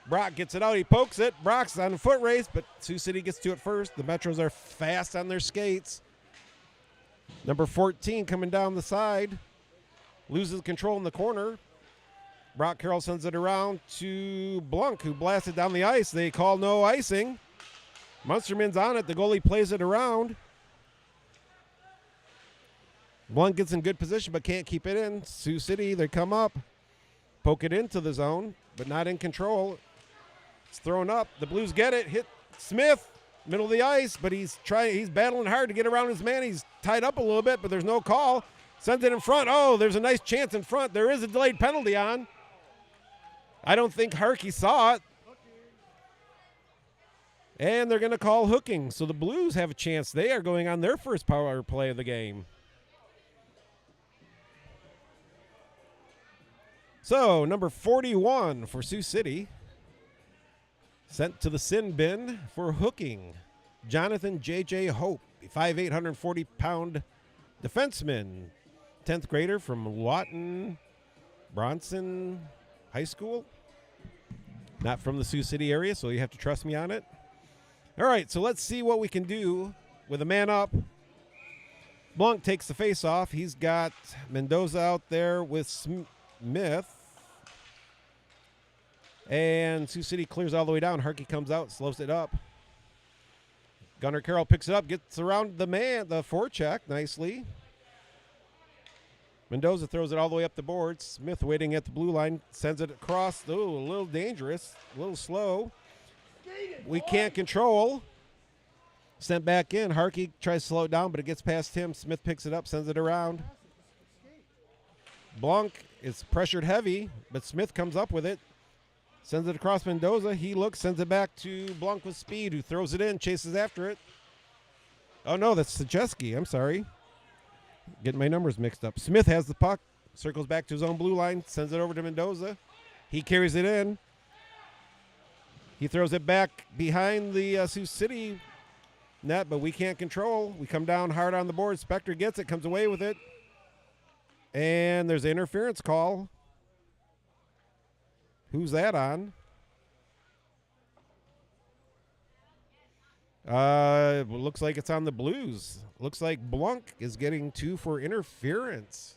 Brock gets it out. He pokes it. Brock's on a foot race, but Sioux City gets to it first. The Metros are fast on their skates. Number 14 coming down the side. Loses control in the corner. Brock Carroll sends it around to Blunk, who blasted down the ice. They call no icing. Munsterman's on it. The goalie plays it around. Blunt gets in good position but can't keep it in. Sioux City, they come up, poke it into the zone, but not in control. It's thrown up. The Blues get it. Hit Smith, middle of the ice, but he's battling hard to get around his man. He's tied up a little bit, but there's no call. Sends it in front. Oh, there's a nice chance in front. There is a delayed penalty on. I don't think Harkey saw it. And they're going to call hooking. So the Blues have a chance. They are going on their first power play of the game. So, number 41 for Sioux City. Sent to the sin bin for hooking. Jonathan J.J. Hope, 5'8", 140-pound defenseman. 10th grader from Lawton Bronson High School. Not from the Sioux City area, so you have to trust me on it. All right, so let's see what we can do with a man up. Blanc takes the face off. He's got Mendoza out there with Smith. And Sioux City clears all the way down. Harkey comes out, slows it up. Gunnar Carroll picks it up, gets around the forecheck nicely. Mendoza throws it all the way up the boards. Smith waiting at the blue line, sends it across. Ooh, a little dangerous, a little slow. We can't control. Sent back in. Harkey tries to slow it down, but it gets past him. Smith picks it up, sends it around. Blanc is pressured heavy, but Smith comes up with it. Sends it across Mendoza. He looks, sends it back to Blanc with speed, who throws it in, chases after it. Oh, no, that's Sajeski. I'm sorry. Getting my numbers mixed up. Smith has the puck, circles back to his own blue line, sends it over to Mendoza. He carries it in. He throws it back behind the Sioux City net, but we can't control. We come down hard on the board. Spector gets it, comes away with it. And there's an interference call. Who's that on? Looks like it's on the Blues. Looks like Blanc is getting 2 for interference.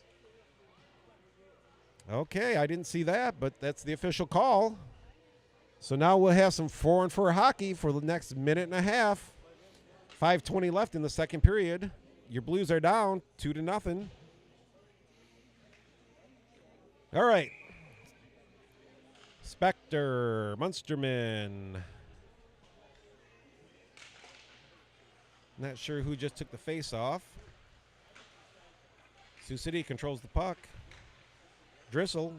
Okay, I didn't see that, but that's the official call. So now we'll have some 4-on-4 hockey for the next minute and a half. 5:20 left in the second period. Your Blues are down 2-0. All right. Spector, Munsterman. Not sure who just took the face off. Sioux City controls the puck. Drissel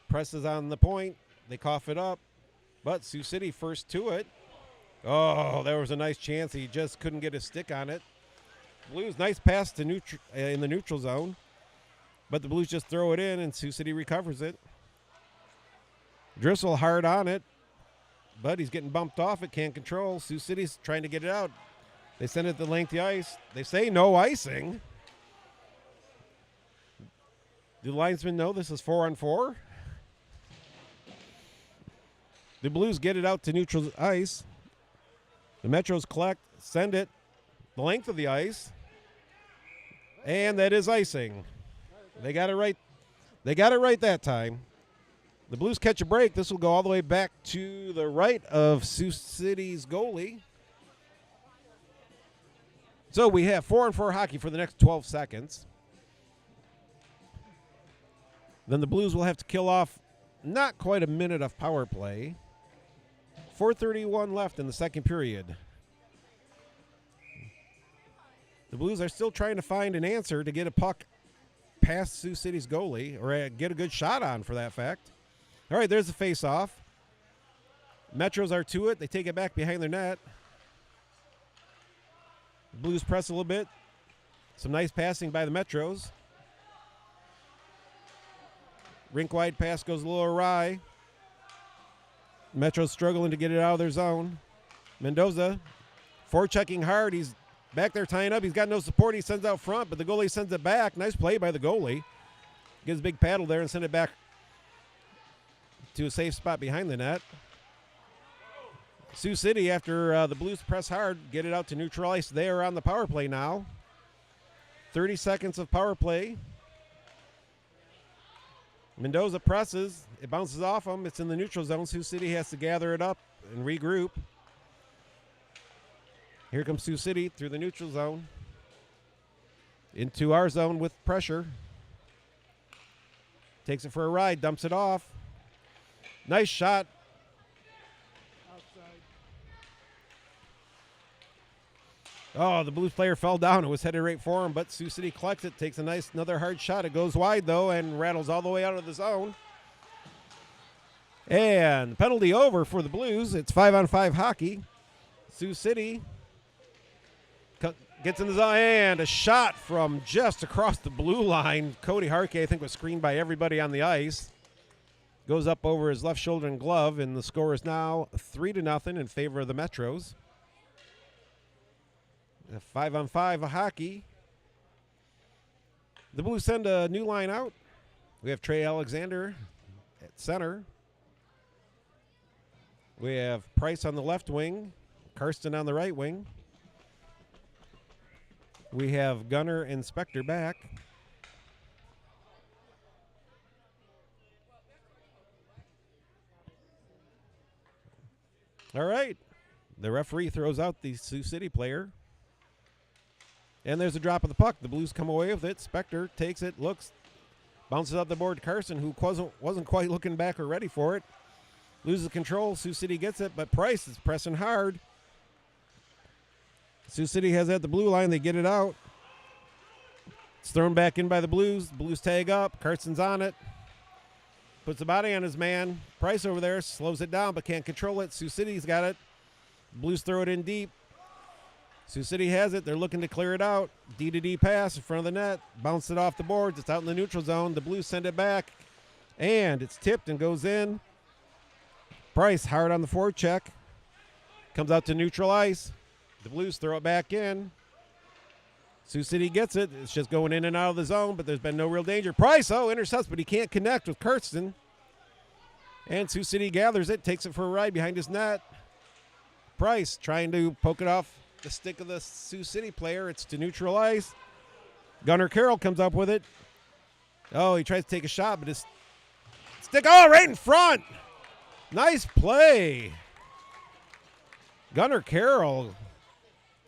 presses on the point. They cough it up. But Sioux City first to it. Oh, there was a nice chance. He just couldn't get his stick on it. Blues, nice pass to in the neutral zone. But the Blues just throw it in, and Sioux City recovers it. Drissel hard on it, but he's getting bumped off. It can't control. Sioux City's trying to get it out. They send it the length of the ice. They say no icing. Do the linesmen know this is 4-on-4? The Blues get it out to neutral ice. The Metros collect, send it the length of the ice. And that is icing. They got it right. They got it right that time. The Blues catch a break. This will go all the way back to the right of Sioux City's goalie. So we have 4-on-4 hockey for the next 12 seconds. Then the Blues will have to kill off not quite a minute of power play. 4:31 left in the second period. The Blues are still trying to find an answer to get a puck past Sioux City's goalie, or get a good shot on for that fact. All right, there's the face-off. Metros are to it. They take it back behind their net. Blues press a little bit. Some nice passing by the Metros. Rink-wide pass goes a little awry. Metros struggling to get it out of their zone. Mendoza forechecking hard. He's back there tying up. He's got no support. He sends out front, but the goalie sends it back. Nice play by the goalie. Gives a big paddle there and send it back to a safe spot behind the net. Sioux City, after the Blues press hard, get it out to neutral ice. They are on the power play now. 30 seconds of power play. Mendoza presses. It bounces off him. It's in the neutral zone. Sioux City has to gather it up and regroup. Here comes Sioux City through the neutral zone. into our zone with pressure. Takes it for a ride, dumps it off. Nice shot. Oh, the Blues player fell down. It was headed right for him, but Sioux City collects it, takes another hard shot. It goes wide, though, and rattles all the way out of the zone. And penalty over for the Blues. It's 5-on-5 hockey. Sioux City gets in the zone, and a shot from just across the blue line. Cody Harkey, I think, was screened by everybody on the ice. Goes up over his left shoulder and glove, and the score is now 3-0 in favor of the Metros. 5-on-5 hockey. The Blues send a new line out. We have Trey Alexander at center. We have Price on the left wing, Karsten on the right wing. We have Gunner and Spector back. All right. The referee throws out the Sioux City player. And there's a drop of the puck. The Blues come away with it. Spector takes it, looks, bounces up the board to Carson, who wasn't quite looking back or ready for it. Loses control. Sioux City gets it, but Price is pressing hard. Sioux City has it at the blue line. They get it out. It's thrown back in by the Blues. Blues tag up. Carson's on it. Puts the body on his man. Price over there slows it down but can't control it. Sioux City's got it. Blues throw it in deep. Sioux City has it. They're looking to clear it out. D-to-D pass in front of the net. Bounced it off the boards. It's out in the neutral zone. The Blues send it back. And it's tipped and goes in. Price hard on the forecheck. Comes out to neutral ice. The Blues throw it back in. Sioux City gets it. It's just going in and out of the zone, but there's been no real danger. Price, intercepts, but he can't connect with Kirsten. And Sioux City gathers it, takes it for a ride behind his net. Price trying to poke it off the stick of the Sioux City player. It's to neutral ice. Gunnar Carroll comes up with it. Oh, he tries to take a shot, but his stick, right in front. Nice play. Gunnar Carroll,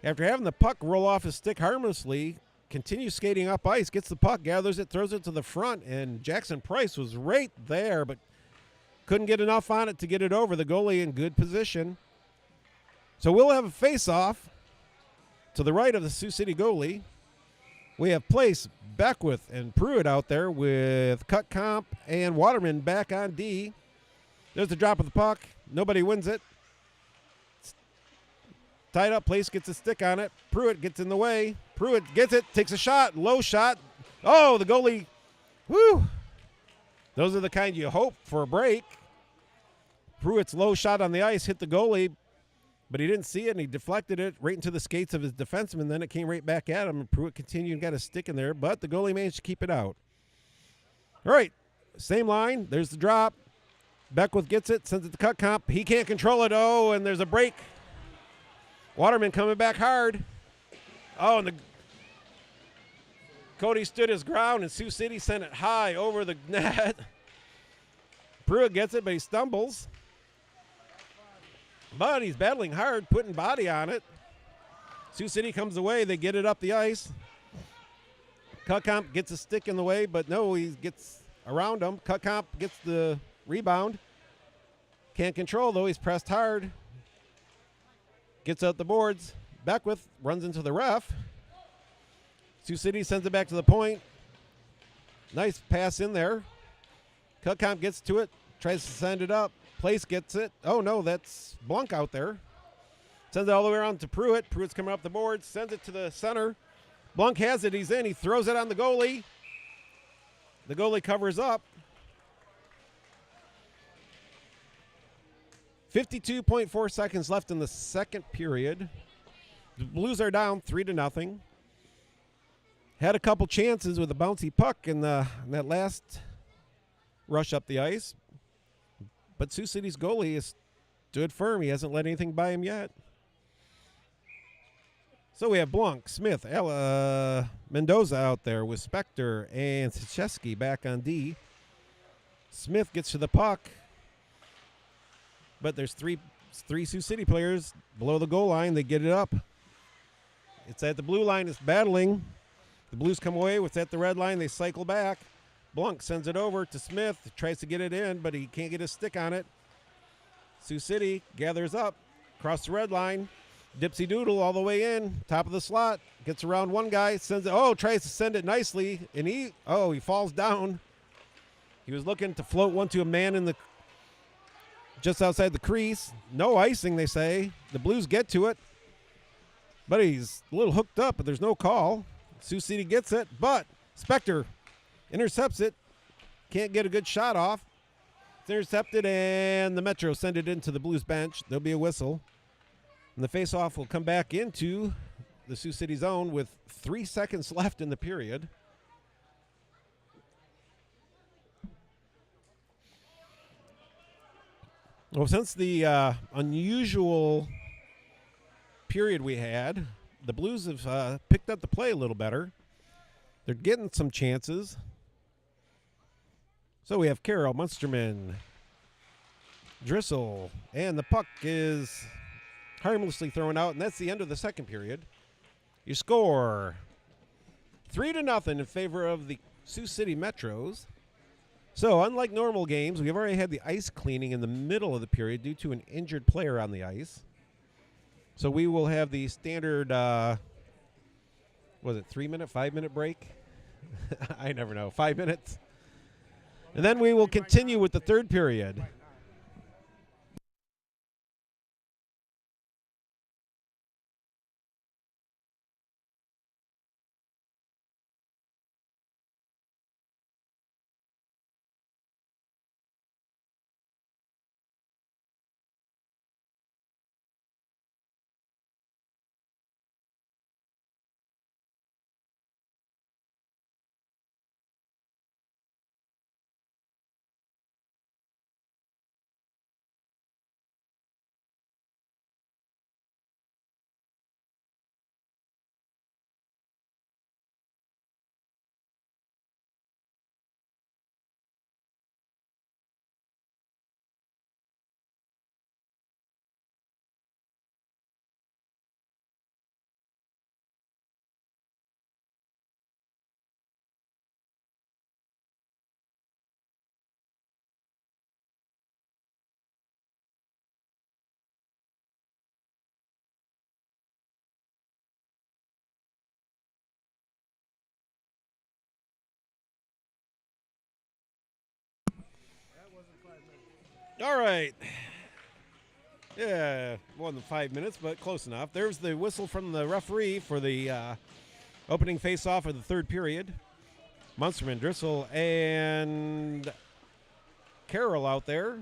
after having the puck roll off his stick harmlessly, continues skating up ice, gets the puck, gathers it, throws it to the front, and Jackson Price was right there, but couldn't get enough on it to get it over. The goalie in good position. So we'll have a face-off to the right of the Sioux City goalie. We have Place, Beckwith, and Pruitt out there with Cutcomp and Waterman back on D. There's the drop of the puck. Nobody wins it. Tied up. Place gets a stick on it. Pruitt gets in the way. Pruitt gets it, takes a shot, low shot. Oh, the goalie. Woo. Those are the kind you hope for a break. Pruitt's low shot on the ice hit the goalie, but he didn't see it, and he deflected it right into the skates of his defenseman. Then it came right back at him, and Pruitt continued and got a stick in there, but the goalie managed to keep it out. All right, same line. There's the drop. Beckwith gets it, sends it to Cutcomp. He can't control it. Oh, and there's a break. Waterman coming back hard. Oh, and Cody stood his ground, and Sioux City sent it high over the net. Pruitt gets it, but he stumbles. But he's battling hard, putting body on it. Sioux City comes away. They get it up the ice. Cutcomp gets a stick in the way, but no, he gets around him. Cutcomp gets the rebound. Can't control, though. He's pressed hard. Gets out the boards. Beckwith runs into the ref. Sioux City sends it back to the point. Nice pass in there. Cutcomp gets to it. Tries to send it up. Place gets it. Oh, no, that's Blunk out there. Sends it all the way around to Pruitt. Pruitt's coming up the boards. Sends it to the center. Blunk has it. He's in. He throws it on the goalie. The goalie covers up. 52.4 seconds left in the second period. The Blues are down 3-0. Had a couple chances with a bouncy puck in that last rush up the ice. But Sioux City's goalie has stood firm. He hasn't let anything by him yet. So we have Blunk, Smith, Mendoza out there with Spector and Sicheski back on D. Smith gets to the puck. But there's three Sioux City players below the goal line. They get it up. It's at the blue line. It's battling. The Blues come away with at the red line. They cycle back. Blunk sends it over to Smith. Tries to get it in, but he can't get his stick on it. Sioux City gathers up. Across the red line. Dipsy Doodle all the way in. Top of the slot. Gets around one guy. Sends it. Oh, tries to send it nicely. And he falls down. He was looking to float one to a man in the just outside the crease. No icing, they say. The Blues get to it. But he's a little hooked up, but there's no call. Sioux City gets it, but Spector intercepts it. Can't get a good shot off. It's intercepted, and the Metro send it into the Blues bench. There'll be a whistle. And the faceoff will come back into the Sioux City zone with 3 seconds left in the period. Well, since the unusual period we had, the Blues have picked up the play a little better. They're getting some chances. So we have Carroll, Munsterman, Drissel, and the puck is harmlessly thrown out, and that's the end of the second period. You score 3-0 in favor of the Sioux City Metros. So, unlike normal games, we've already had the ice cleaning in the middle of the period due to an injured player on the ice. So we will have the standard, 3-minute, 5-minute break? I never know. 5 minutes. And then we will continue with the third period. All right. Yeah, more than 5 minutes, but close enough. There's the whistle from the referee for the opening face-off of the third period. Munsterman, Drissel, and Carroll out there.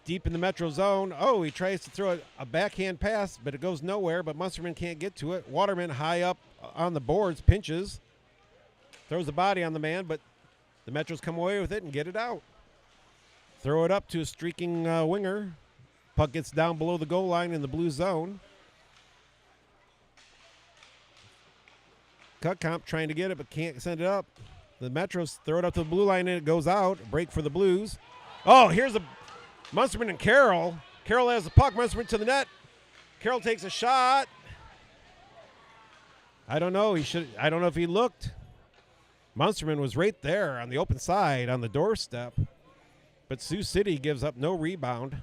Deep in the Metro zone. Oh, he tries to throw a backhand pass, but it goes nowhere, but Munsterman can't get to it. Waterman high up on the boards, pinches. Throws the body on the man, but the Metros come away with it and get it out. Throw it up to a streaking winger. Puck gets down below the goal line in the blue zone. Cutcomp trying to get it, but can't send it up. The Metros throw it up to the blue line, and it goes out. A break for the Blues. Oh, here's a Munsterman and Carroll. Carroll has the puck. Munsterman to the net. Carroll takes a shot. I don't know. I don't know if he looked. Munsterman was right there on the open side on the doorstep. But Sioux City gives up no rebound.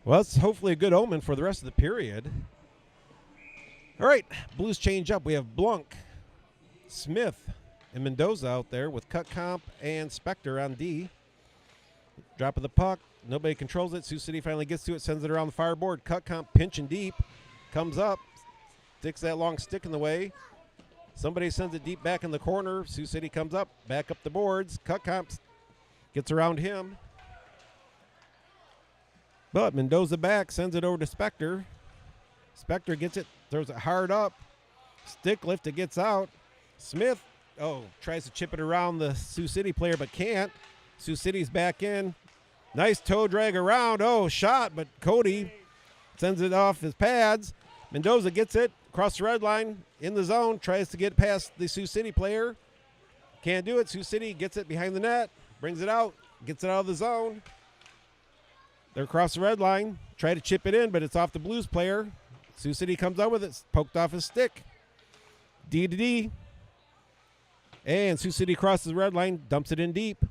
Well, it's hopefully a good omen for the rest of the period. All right, Blues change up. We have Blunk, Smith, and Mendoza out there with Cutcomp and Spector on D. Drop of the puck. Nobody controls it. Sioux City finally gets to it, sends it around the far board. Cutcomp pinching deep. Comes up. Sticks that long stick in the way. Somebody sends it deep back in the corner. Sioux City comes up, back up the boards. Cutcomp gets around him. But Mendoza back, sends it over to Spector. Spector gets it, throws it hard up. Stick lift, it gets out. Smith, tries to chip it around the Sioux City player, but can't. Sioux City's back in. Nice toe drag around. Oh, shot, but Cody sends it off his pads. Mendoza gets it across the red line in the zone, tries to get past the Sioux City player. Can't do it. Sioux City gets it behind the net, brings it out, gets it out of the zone. They're across the red line, try to chip it in, but it's off the Blues player. Sioux City comes out with it, poked off his stick. D to D. And Sioux City crosses the red line, dumps it in deep.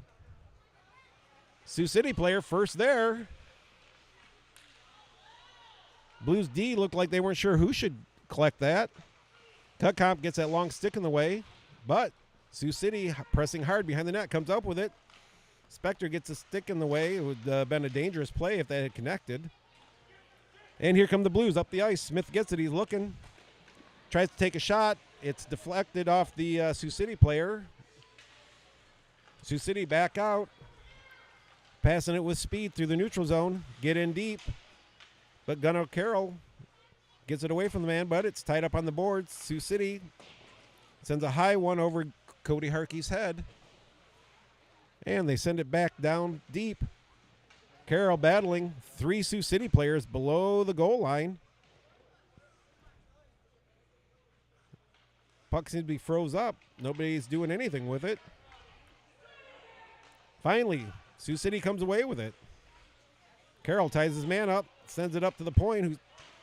Sioux City player first there. Blues D looked like they weren't sure who should collect that. Cut Comp gets that long stick in the way, but Sioux City pressing hard behind the net comes up with it. Spector gets a stick in the way. It would have been a dangerous play if they had connected. And here come the Blues up the ice. Smith gets it. He's looking. Tries to take a shot. It's deflected off the Sioux City player. Sioux City back out. Passing it with speed through the neutral zone. Get in deep. But Gunnar Carroll gets it away from the man, but it's tied up on the boards. Sioux City sends a high one over Cody Harkey's head. And they send it back down deep. Carroll battling 3 Sioux City players below the goal line. Puck seems to be froze up. Nobody's doing anything with it. Finally, Sioux City comes away with it. Carroll ties his man up, sends it up to the point.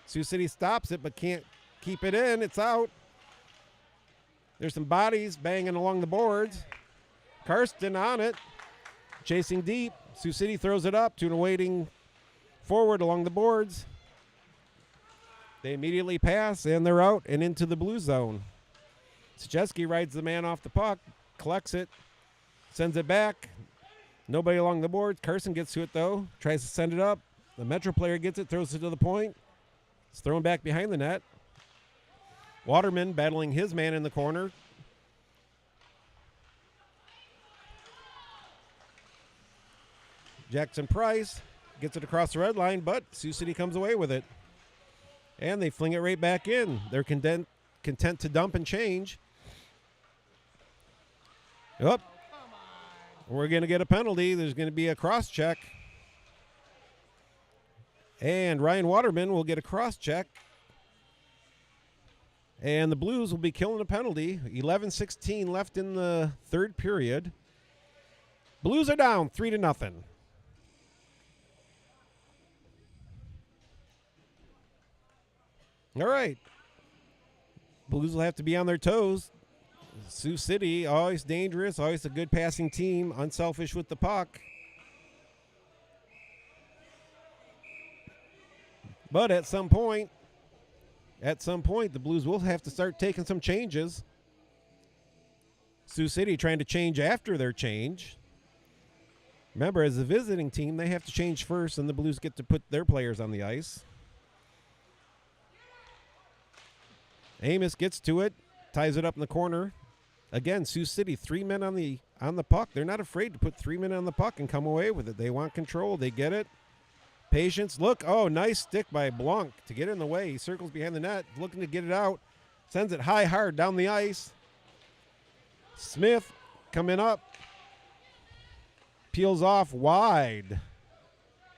Sioux City stops it but can't keep it in. It's out. There's some bodies banging along the boards. Karsten on it, chasing deep. Sioux City throws it up to an awaiting forward along the boards. They immediately pass, and they're out and into the blue zone. Siecheski rides the man off the puck, collects it, sends it back. Nobody along the board. Carson gets to it, though. Tries to send it up. The Metro player gets it, throws it to the point. It's thrown back behind the net. Waterman battling his man in the corner. Jackson Price gets it across the red line, but Sioux City comes away with it. And they fling it right back in. They're content to dump and change. Up. We're going to get a penalty. There's going to be a cross check. And Ryan Waterman will get a cross check. And the Blues will be killing a penalty. 11:16 left in the third period. Blues are down 3-0. All right. Blues will have to be on their toes. Sioux City, always dangerous, always a good passing team, unselfish with the puck. But at some point, the Blues will have to start taking some changes. Sioux City trying to change after their change. Remember, as a visiting team, they have to change first, and the Blues get to put their players on the ice. Amos gets to it, ties it up in the corner. Again, Sioux City, 3 men on the puck. They're not afraid to put 3 men on the puck and come away with it. They want control. They get it. Patience. Look. Oh, nice stick by Blanc to get in the way. He circles behind the net, looking to get it out. Sends it high, hard down the ice. Smith coming up. Peels off wide.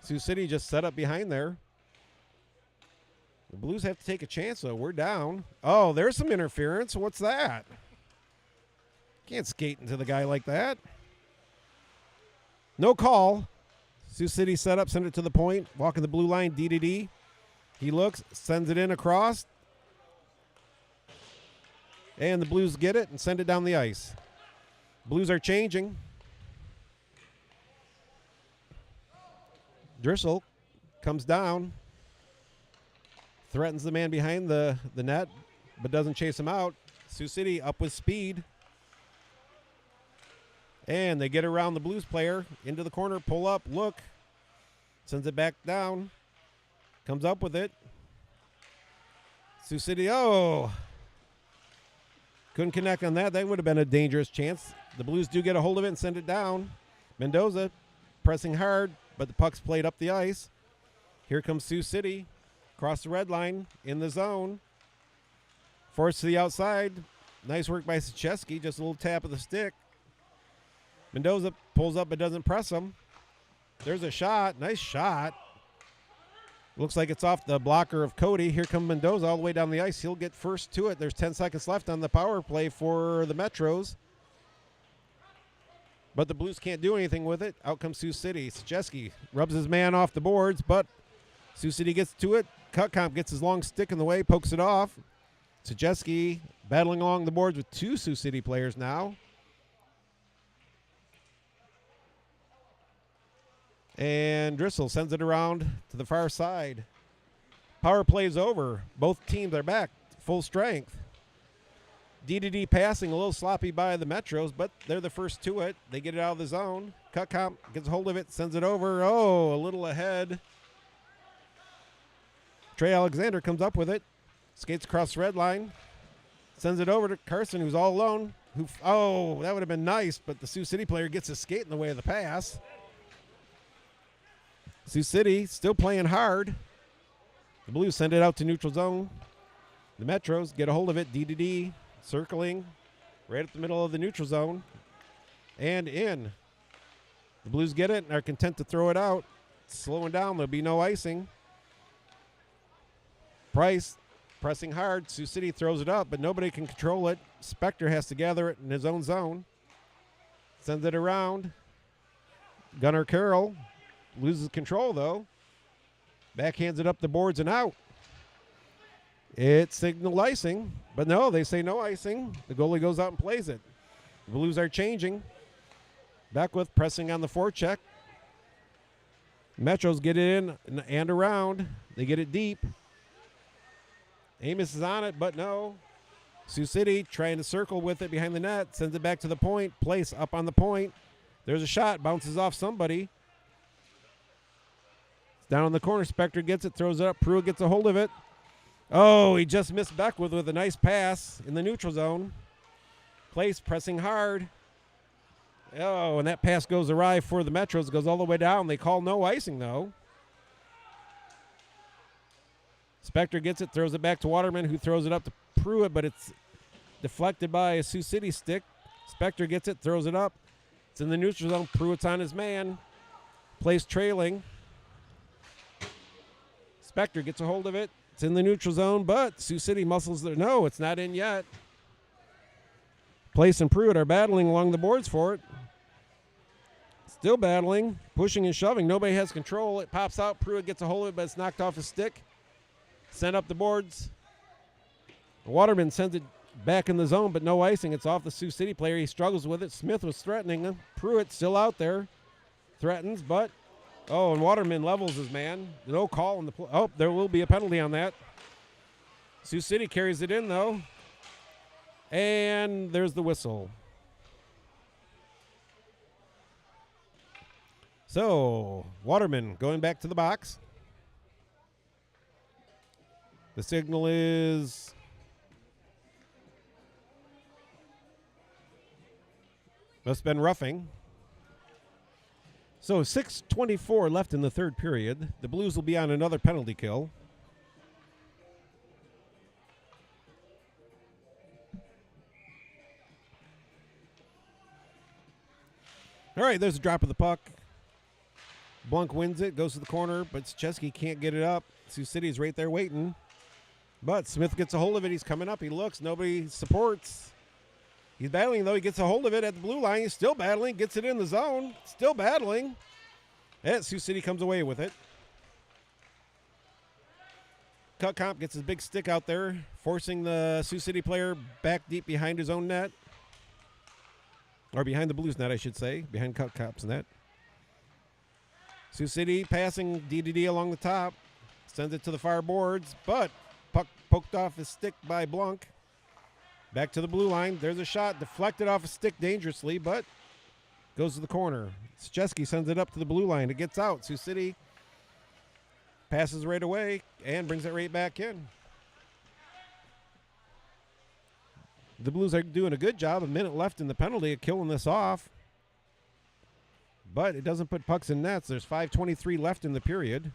Sioux City just set up behind there. The Blues have to take a chance, though. We're down. Oh, there's some interference. What's that? Can't skate into the guy like that. No call. Sioux City set up, send it to the point. Walking the blue line, D to D. He looks, sends it in across. And the Blues get it and send it down the ice. Blues are changing. Drissel comes down. Threatens the man behind the net, but doesn't chase him out. Sioux City up with speed. And they get around the Blues player, into the corner, pull up, look. Sends it back down. Comes up with it. Sioux City, oh. Couldn't connect on that. That would have been a dangerous chance. The Blues do get a hold of it and send it down. Mendoza pressing hard, but the puck's played up the ice. Here comes Sioux City. Across the red line, in the zone. Forced to the outside. Nice work by Siecheski. Just a little tap of the stick. Mendoza pulls up but doesn't press him. There's a shot. Nice shot. Looks like it's off the blocker of Cody. Here comes Mendoza all the way down the ice. He'll get first to it. There's 10 seconds left on the power play for the Metros. But the Blues can't do anything with it. Out comes Sioux City. Siecheski rubs his man off the boards, but Sioux City gets to it. Cutcomp gets his long stick in the way, pokes it off. Sajeski battling along the boards with 2 Sioux City players now. And Driscoll sends it around to the far side. Power play's over. Both teams are back full strength. D passing a little sloppy by the Metros, but they're the first to it. They get it out of the zone. Cutcomp gets a hold of it, sends it over. Oh, a little ahead. Trey Alexander comes up with it. Skates across the red line. Sends it over to Carson, who's all alone. Oh, that would have been nice, but the Sioux City player gets his skate in the way of the pass. Sioux City still playing hard. The Blues send it out to neutral zone. The Metros get a hold of it. D circling right at the middle of the neutral zone. And in. The Blues get it and are content to throw it out. Slowing down. There'll be no icing. Price pressing hard. Sioux City throws it up, but nobody can control it. Spector has to gather it in his own zone. Sends it around. Gunnar Carroll loses control, though. Backhands it up the boards and out. It's signaled icing, but no, they say no icing. The goalie goes out and plays it. The Blues are changing. Beckwith pressing on the forecheck. Metros get it in and around. They get it deep. Amos is on it, but no. Sioux City trying to circle with it behind the net. Sends it back to the point. Place up on the point. There's a shot. Bounces off somebody. Down in the corner, Spector gets it, throws it up. Pruitt gets a hold of it. Oh, he just missed Beckwith with a nice pass in the neutral zone. Place pressing hard. Oh, and that pass goes awry for the Metros. It goes all the way down. They call no icing, though. Spector gets it, throws it back to Waterman, who throws it up to Pruitt, but it's deflected by a Sioux City stick. Spector gets it, throws it up. It's in the neutral zone. Pruitt's on his man. Place trailing. Spector gets a hold of it. It's in the neutral zone, but Sioux City muscles there. No, it's not in yet. Place and Pruitt are battling along the boards for it. Still battling, pushing and shoving. Nobody has control. It pops out. Pruitt gets a hold of it, but it's knocked off his stick. Sent up the boards. Waterman sends it back in the zone, but no icing. It's off the Sioux City player. He struggles with it. Smith was threatening him. Pruitt still out there. Threatens, but oh, and Waterman levels his man. No call on the play. Oh, there will be a penalty on that. Sioux City carries it in, though. And there's the whistle. So, Waterman going back to the box. The signal is must have been roughing. So 6:24 left in the third period. The Blues will be on another penalty kill. All right, there's a drop of the puck. Blunk wins it, goes to the corner, but Chesky can't get it up. Sioux City's right there waiting. But Smith gets a hold of it. He's coming up. He looks. Nobody supports. He's battling, though. He gets a hold of it at the blue line. He's still battling. Gets it in the zone. Still battling. And Sioux City comes away with it. Cutcomp gets his big stick out there, forcing the Sioux City player back deep behind his own net. Or behind the Blues net, I should say. Behind Cutcomp's net. Sioux City passing D along the top. Sends it to the far boards, but puck poked off his stick by Blunk. Back to the blue line. There's a shot deflected off a stick dangerously, but goes to the corner. Szczeski sends it up to the blue line. It gets out. Sioux City passes right away and brings it right back in. The Blues are doing a good job. A minute left in the penalty of killing this off. But it doesn't put pucks in nets. There's 5:23 left in the period.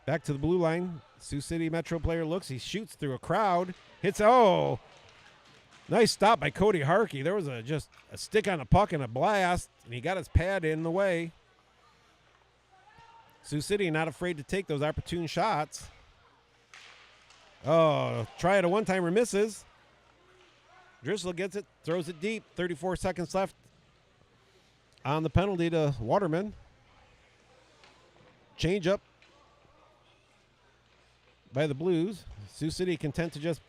Back to the blue line. Sioux City Metro player looks. He shoots through a crowd. Hits. Oh! Nice stop by Cody Harkey. There was just a stick on the puck and a blast, and he got his pad in the way. Sioux City not afraid to take those opportune shots. Oh, try it a one-timer, misses. Driscoll gets it, throws it deep. 34 seconds left on the penalty to Waterman. Change up. by the Blues. Sioux City content to just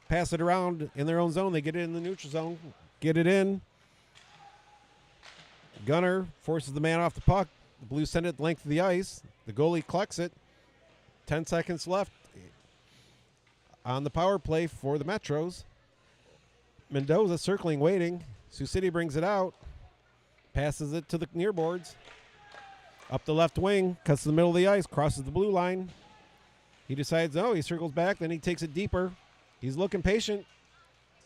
pass it around in their own zone. They get it in the neutral zone, get it in. Gunner forces the man off the puck. The Blues send it the length of the ice. The goalie collects it. 10 seconds left on the power play for the Metros. Mendoza circling, waiting. Sioux City brings it out. Passes it to the near boards. Up the left wing, cuts to the middle of the ice, crosses the blue line. He decides, no, he circles back, then he takes it deeper. He's looking patient.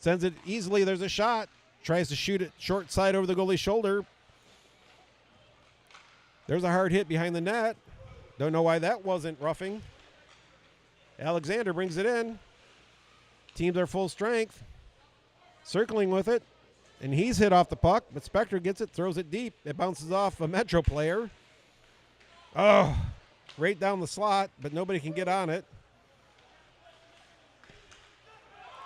Sends it easily. There's a shot. Tries to shoot it short side over the goalie's shoulder. There's a hard hit behind the net. Don't know why that wasn't roughing. Alexander brings it in. Teams are full strength. Circling with it. And he's hit off the puck, but Spector gets it, throws it deep. It bounces off a Metro player. Oh, right down the slot, but nobody can get on it.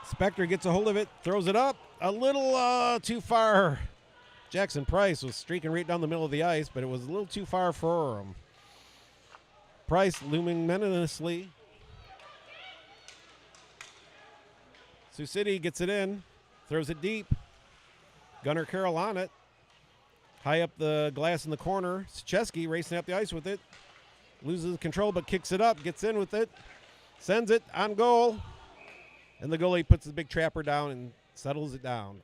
Spector gets a hold of it, throws it up. A little too far. Jackson Price was streaking right down the middle of the ice, but it was a little too far for him. Price looming menaciously. Sioux City gets it in, throws it deep. Gunnar Carroll on it. High up the glass in the corner. Szczeski racing up the ice with it. Loses control but kicks it up, gets in with it. Sends it on goal. And the goalie puts the big trapper down and settles it down.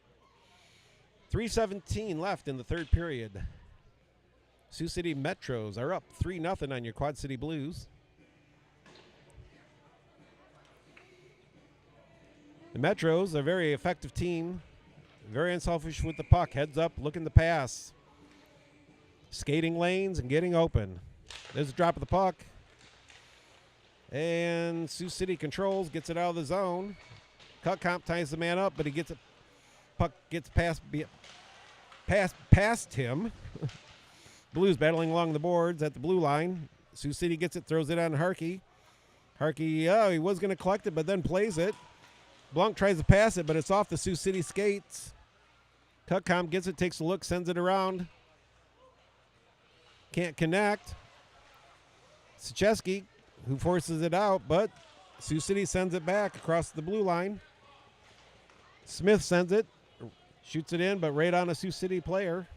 3:17 left in the third period. Sioux City Metros are up 3-0 on your Quad City Blues. The Metros are a very effective team. Very unselfish with the puck. Heads up, looking to pass. Skating lanes and getting open. There's a drop of the puck. And Sioux City controls, gets it out of the zone. Cutcomp ties the man up, but he gets it. Puck gets past him. Blues battling along the boards at the blue line. Sioux City gets it, throws it on Harkey. Harkey, he was going to collect it, but then plays it. Blanc tries to pass it, but it's off the Sioux City skates. Cutcomp gets it, takes a look, sends it around. Can't connect. Szczeski, who forces it out, but Sioux City sends it back across the blue line. Smith sends it, shoots it in, but right on a Sioux City player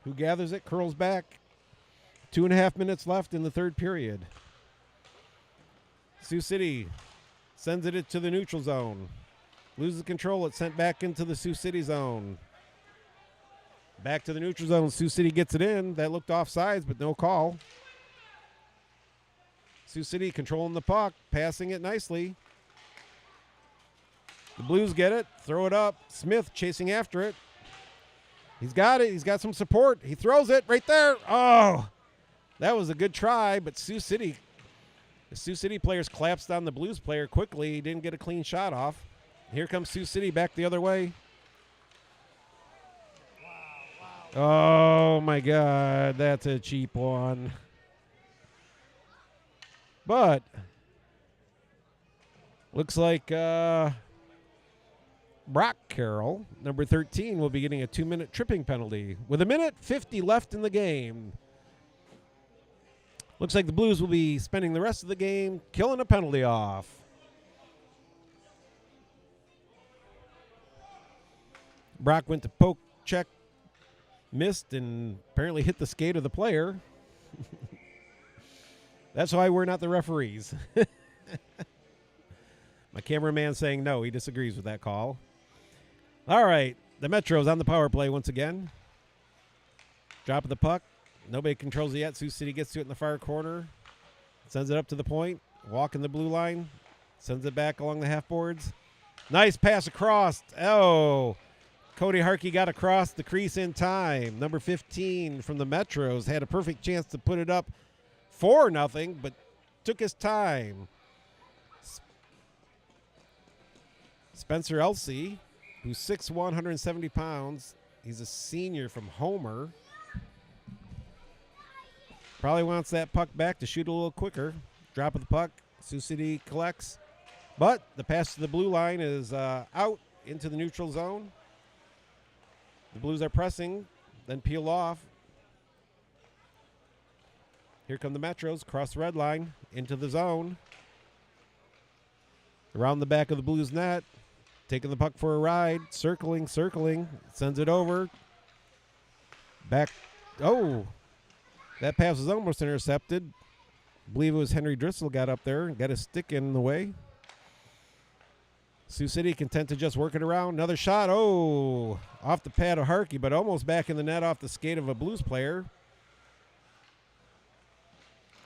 who gathers it, curls back. 2.5 minutes left in the third period. Sioux City sends it to the neutral zone. Loses control. It's sent back into the Sioux City zone. Back to the neutral zone. Sioux City gets it in. That looked offsides, but no call. Sioux City controlling the puck, passing it nicely. The Blues get it, throw it up. Smith chasing after it. He's got it. He's got some support. He throws it right there. Oh, that was a good try, but the Sioux City players collapsed on the Blues player quickly. He didn't get a clean shot off. Here comes Sioux City back the other way. Oh, my God. That's a cheap one. But looks like Brock Carroll, number 13, will be getting a 2-minute tripping penalty with 1:50 left in the game. Looks like the Blues will be spending the rest of the game killing a penalty off. Brock went to poke, check, missed, and apparently hit the skate of the player. That's why we're not the referees. My cameraman saying no, he disagrees with that call. All right, the Metros on the power play once again. Drop of the puck. Nobody controls it yet. Sioux City gets to it in the far corner. Sends it up to the point. Walking the blue line. Sends it back along the half boards. Nice pass across. Oh, Cody Harkey got across the crease in time. Number 15 from the Metros had a perfect chance to put it up 4-0, but took his time. Spencer Elsey, who's 6'1", 170 pounds. He's a senior from Homer. Probably wants that puck back to shoot a little quicker. Drop of the puck. Sioux City collects. But the pass to the blue line is out into the neutral zone. The Blues are pressing, then peel off. Here come the Metros, cross the red line, into the zone. Around the back of the Blues net. Taking the puck for a ride. Circling. Sends it over. Back. Oh. That pass was almost intercepted. I believe it was Henry Driscoll got up there and got his stick in the way. Sioux City content to just work it around. Another shot. Oh, off the pad of Harkey, but almost back in the net off the skate of a Blues player.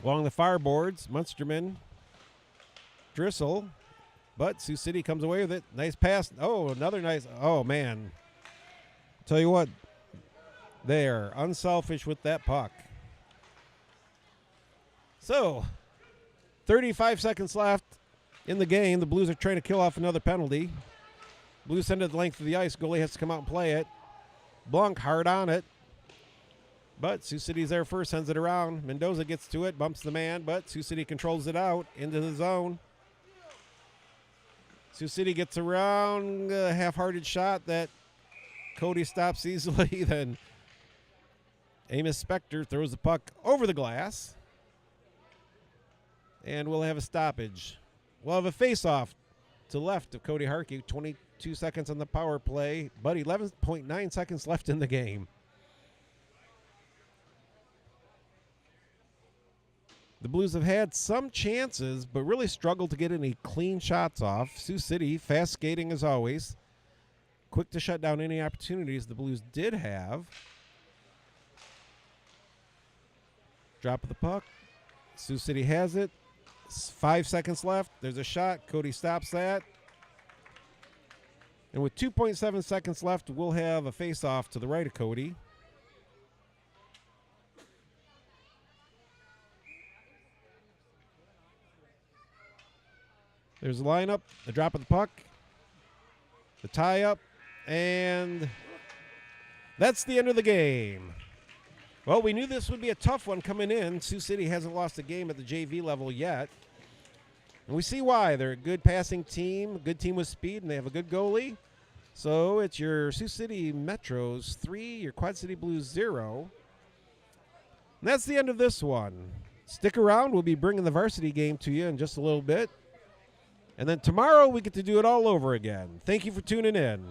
Along the far boards, Munsterman, Driscoll, but Sioux City comes away with it. Nice pass. Oh, another nice. Oh, man. Tell you what, they are unselfish with that puck. So, 35 seconds left in the game. The Blues are trying to kill off another penalty. Blues send it the length of the ice. Goalie has to come out and play it. Blanc hard on it. But Sioux City's there first, sends it around. Mendoza gets to it, bumps the man, but Sioux City controls it out into the zone. Sioux City gets around a half-hearted shot that Cody stops easily. Then Amos Spector throws the puck over the glass. And we'll have a stoppage. We'll have a face-off to the left of Cody Harkey. 22 seconds on the power play, but 11.9 seconds left in the game. The Blues have had some chances, but really struggled to get any clean shots off. Sioux City, fast skating as always. Quick to shut down any opportunities the Blues did have. Drop of the puck. Sioux City has it. 5 seconds left. There's a shot. Cody stops that. And with 2.7 seconds left, we'll have a face-off to the right of Cody. There's a lineup, the drop of the puck, the tie-up, and that's the end of the game. Well, we knew this would be a tough one coming in. Sioux City hasn't lost a game at the JV level yet. And we see why. They're a good passing team, good team with speed, and they have a good goalie. So it's your Sioux City Metros 3, your Quad City Blues 0. And that's the end of this one. Stick around. We'll be bringing the varsity game to you in just a little bit. And then tomorrow we get to do it all over again. Thank you for tuning in.